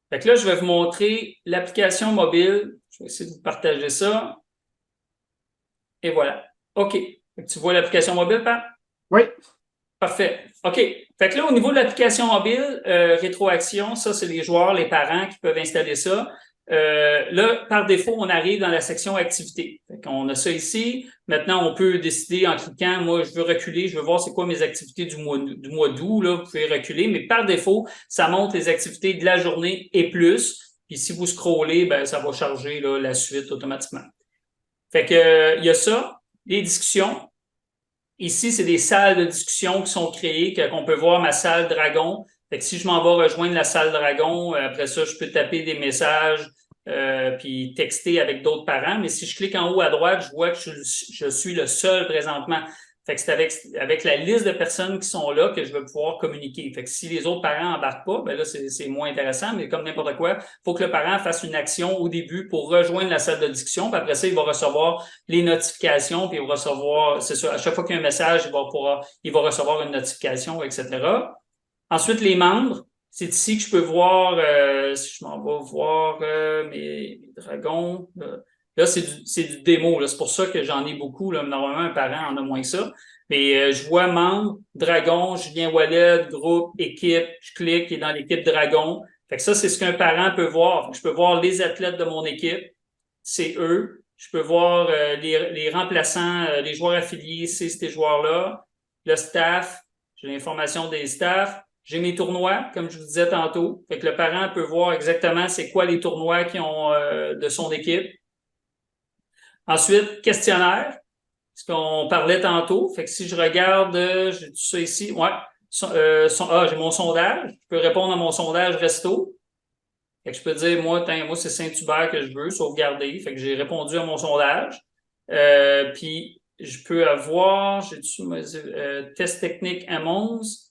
fait que là, je vais vous montrer l'application mobile. Je vais essayer de vous partager ça. Et voilà. OK. Fait que tu vois l'application mobile, Pat? Oui. Parfait. OK. Fait que là, au niveau de l'application mobile, Rétroaction, ça, c'est les joueurs, les parents qui peuvent installer ça. Là, par défaut, on arrive dans la section activités. Fait qu'on a ça ici. Maintenant, on peut décider en cliquant, moi, je veux reculer, je veux voir c'est quoi mes activités du mois d'août, là, vous pouvez reculer, mais par défaut, ça montre les activités de la journée et plus. Puis si vous scrollez, ben, ça va charger là, la suite automatiquement. Fait que il y a ça, les discussions. Ici, c'est des salles de discussion qui sont créées, qu'on peut voir ma salle Dragon. Fait que si je m'en vais rejoindre la salle Dragon, après ça, je peux taper des messages puis texter avec d'autres parents. Mais si je clique en haut à droite, je vois que je suis le seul présentement. Fait que c'est avec la liste de personnes qui sont là que je vais pouvoir communiquer. Fait que si les autres parents embarquent pas, ben là, c'est moins intéressant, mais comme n'importe quoi, il faut que le parent fasse une action au début pour rejoindre la salle de discussion. Puis après ça, il va recevoir les notifications, puis il va recevoir, c'est sûr, à chaque fois qu'il y a un message, il va recevoir une notification, etc. Ensuite, les membres. C'est ici que je peux voir, si je m'en vais voir mes dragons. Là, c'est du démo. C'est pour ça que j'en ai beaucoup. Là. Normalement, un parent en a moins que ça. Mais je vois membres, dragon, Julien Wallet, groupe, équipe. Je clique, il est dans l'équipe dragon. Fait que ça, c'est ce qu'un parent peut voir. Je peux voir les athlètes de mon équipe. C'est eux. Je peux voir les remplaçants, les joueurs affiliés, c'est ces joueurs-là. Le staff. J'ai l'information des staffs. J'ai mes tournois, comme je vous disais tantôt. Fait que le parent peut voir exactement c'est quoi les tournois qui ont de son équipe. Ensuite, questionnaire, ce qu'on parlait tantôt. Fait que si je regarde, j'ai tout ça ici. Ouais. J'ai mon sondage. Je peux répondre à mon sondage resto. Fait que je peux dire, moi, c'est Saint-Hubert que je veux, sauvegarder. Fait que j'ai répondu à mon sondage. Puis, je peux avoir, j'ai test technique M11.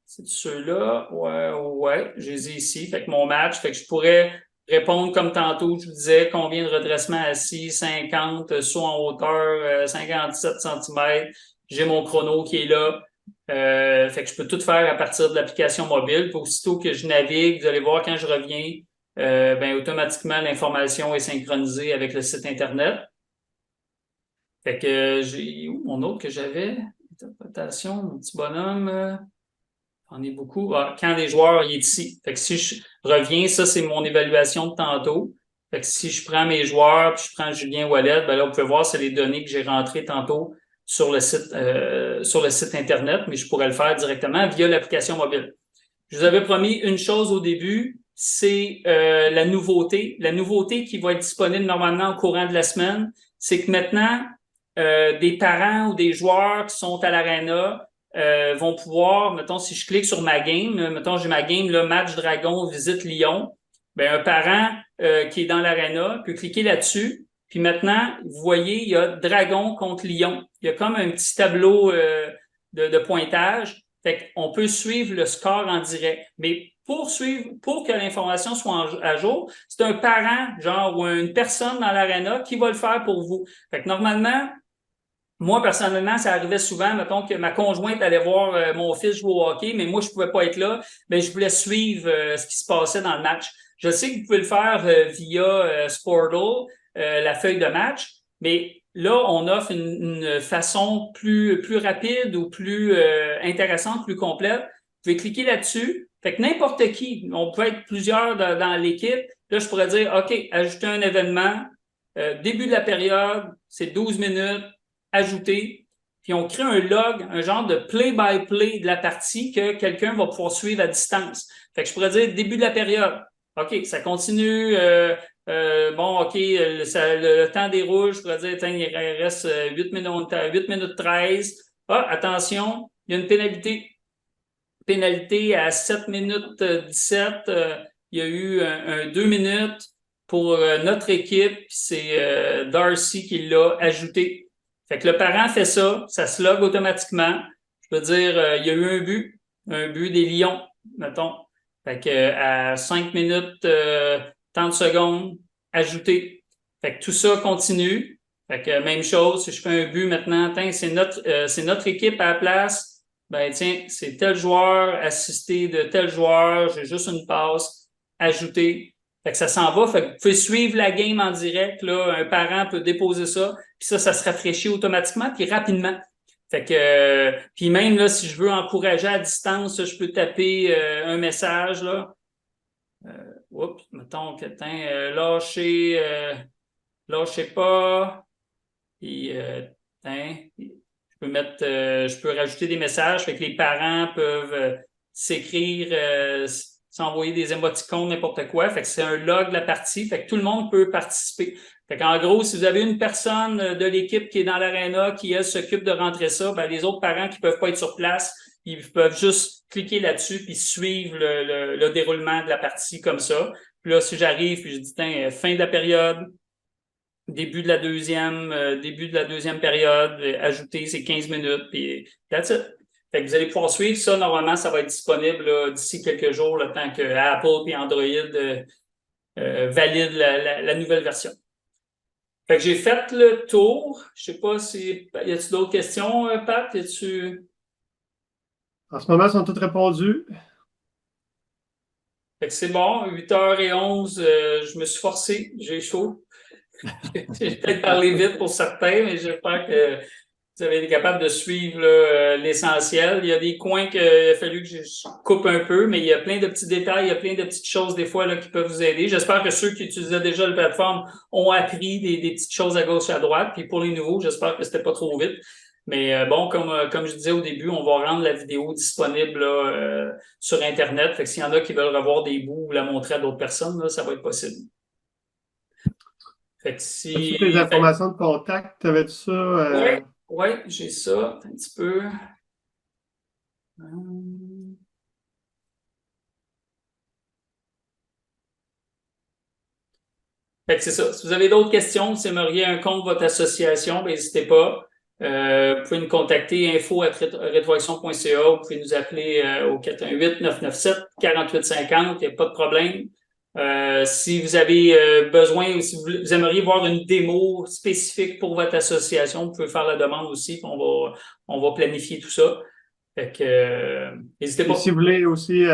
C'est ceux-là? Ouais, je les ai ici. Fait que mon match, fait que je pourrais répondre comme tantôt, je vous disais, combien de redressement assis, 50, saut en hauteur, 57 cm. J'ai mon chrono qui est là. Fait que je peux tout faire à partir de l'application mobile. Puis aussitôt que je navigue, vous allez voir quand je reviens, ben automatiquement, l'information est synchronisée avec le site Internet. Fait que j'ai où mon autre que j'avais? Interprétation, mon petit bonhomme. On est beaucoup. Ah, quand les joueurs, il est ici. Fait que si je reviens, ça, c'est mon évaluation de tantôt. Fait que si je prends mes joueurs, puis je prends Julien Wallet, ben là, vous pouvez voir, c'est les données que j'ai rentrées tantôt sur le site Internet, mais je pourrais le faire directement via l'application mobile. Je vous avais promis une chose au début, c'est la nouveauté. La nouveauté qui va être disponible normalement au courant de la semaine, c'est que maintenant, des parents ou des joueurs qui sont à l'Arena vont pouvoir, mettons, si je clique sur ma game, mettons, j'ai ma game, là, match Dragon, visite Lyon, ben, un parent qui est dans l'Arena peut cliquer là-dessus. Puis maintenant, vous voyez, il y a Dragon contre Lyon. Il y a comme un petit tableau de pointage. Fait qu'on peut suivre le score en direct. Mais pour que l'information soit à jour, c'est un parent, genre, ou une personne dans l'Arena qui va le faire pour vous. Fait que normalement, moi, personnellement, ça arrivait souvent, mettons que ma conjointe allait voir mon fils jouer au hockey, mais moi, je pouvais pas être là, mais je voulais suivre ce qui se passait dans le match. Je sais que vous pouvez le faire via Sportle, la feuille de match, mais là, on offre une façon plus rapide ou plus intéressante, plus complète. Vous pouvez cliquer là-dessus. Fait que n'importe qui, on peut être plusieurs dans l'équipe. Là, je pourrais dire, OK, ajouter un événement. Début de la période, c'est 12 minutes. Ajouter. puis on crée un log, un genre de play-by-play de la partie que quelqu'un va pouvoir suivre à distance. Fait que je pourrais dire début de la période. OK, ça continue. Bon, OK, le temps déroule. Je pourrais dire, tiens, il reste 8 minutes 13. Ah, attention, il y a une pénalité. Pénalité à 7 minutes 17. Il y a eu un 2 minutes pour notre équipe. C'est Darcy qui l'a ajouté. Fait que le parent fait ça, ça se log automatiquement. Je peux dire, il y a eu un but des Lions, mettons. Fait que à 5 minutes 30 secondes, ajouté. Fait que tout ça continue. Fait que même chose, si je fais un but maintenant, c'est notre équipe à la place. Ben tiens, c'est tel joueur assisté de tel joueur, j'ai juste une passe, ajouté. Fait que ça s'en va. Fait que vous pouvez suivre la game en direct. Là, un parent peut déposer ça, puis ça se rafraîchit automatiquement, puis rapidement. Fait que puis même là, si je veux encourager à distance, je peux taper un message là. Oups, mettons que lâchez pas. Puis je peux rajouter des messages, fait que les parents peuvent s'écrire, s'envoyer des émoticônes, n'importe quoi. Fait que c'est un log de la partie, fait que tout le monde peut participer. Fait qu'en gros, si vous avez une personne de l'équipe qui est dans l'aréna, qui elle s'occupe de rentrer ça, ben les autres parents qui peuvent pas être sur place, ils peuvent juste cliquer là-dessus puis suivre le déroulement de la partie comme ça. Puis là, si j'arrive puis je dis, tiens, fin de la période, début de la deuxième période, ajouter ces 15 minutes, puis that's it. Fait que vous allez pouvoir suivre ça. Normalement, ça va être disponible d'ici quelques jours, le temps que Apple et Android valident la nouvelle version. Fait que j'ai fait le tour. Je sais pas si... Y a-t-il d'autres questions, Pat? En ce moment, elles sont toutes répondues. Fait que c'est bon. 8h11, je me suis forcé. J'ai chaud. J'ai peut-être parlé vite pour certains, mais j'espère que vous avez été capable de suivre l'essentiel. Il y a des coins qu'il a fallu que je coupe un peu, mais il y a plein de petits détails, il y a plein de petites choses des fois là, qui peuvent vous aider. J'espère que ceux qui utilisaient déjà la plateforme ont appris des petites choses à gauche et à droite. Puis pour les nouveaux, j'espère que c'était pas trop vite. Mais bon, comme je disais au début, on va rendre la vidéo disponible là, sur Internet. Fait que s'il y en a qui veulent revoir des bouts ou la montrer à d'autres personnes, là, ça va être possible. Fait que As-tu tes informations de contact? T'avais-tu ça? Oui, j'ai ça. Un petit peu. Fait que c'est ça. Si vous avez d'autres questions, si vous aimeriez un compte de votre association, ben, n'hésitez pas. Vous pouvez nous contacter info@retroaction.ca. Vous pouvez nous appeler au 418-997-4850. Il n'y a pas de problème. Si vous avez besoin ou si vous aimeriez voir une démo spécifique pour votre association, vous pouvez faire la demande aussi. On va planifier tout ça. Fait que n'hésitez Et pas. si vous voulez aussi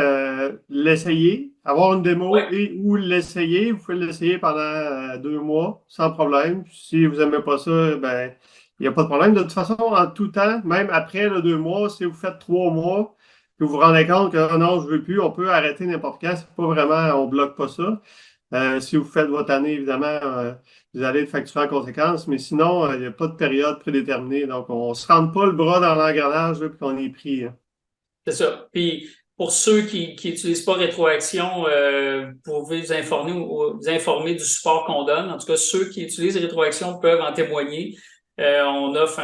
l'essayer, avoir une démo Ouais. ou l'essayer, vous pouvez l'essayer pendant 2 mois sans problème. Si vous n'aimez pas ça, ben il n'y a pas de problème. De toute façon, en tout temps, même après le 2 mois, si vous faites 3 mois, que vous vous rendez compte que non, je ne veux plus, on peut arrêter n'importe quand. C'est pas vraiment, on ne bloque pas ça. Si vous faites votre année, évidemment, vous allez être facturé en conséquence, mais sinon, il n'y a pas de période prédéterminée. Donc, on ne se rentre pas le bras dans l'engrenage et qu'on est pris. C'est ça. Puis pour ceux qui n'utilisent pas Rétroaction, vous pouvez vous informer du support qu'on donne. En tout cas, ceux qui utilisent Rétroaction peuvent en témoigner. On offre,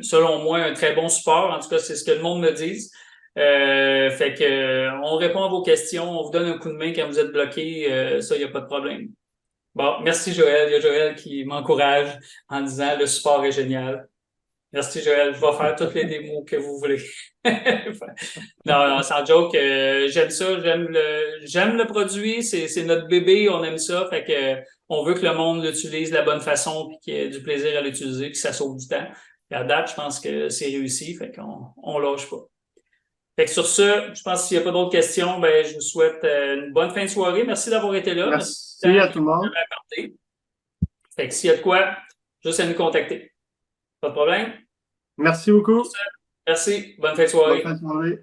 selon moi, un très bon support. En tout cas, c'est ce que le monde me dit. Fait que on répond à vos questions, on vous donne un coup de main quand vous êtes bloqué. Ça, il n'y a pas de problème. Bon, merci Joël. Il y a Joël qui m'encourage en disant le support est génial. Merci Joël, je vais faire toutes les démos que vous voulez. Non, sans joke, j'aime ça, j'aime le produit, c'est notre bébé, on aime ça, fait que on veut que le monde l'utilise de la bonne façon puis qu'il y ait du plaisir à l'utiliser puis que ça sauve du temps. Et à date, je pense que c'est réussi, fait qu'on lâche pas. Fait que sur ce, je pense qu'il n'y a pas d'autres questions, ben je vous souhaite une bonne fin de soirée. Merci d'avoir été là. Merci du Merci temps à que tout vous le monde. avez accordé. Fait que s'il y a de quoi, juste à nous contacter. Pas de problème? Merci beaucoup. Merci. Bonne fin de Bonne soirée. fin de soirée.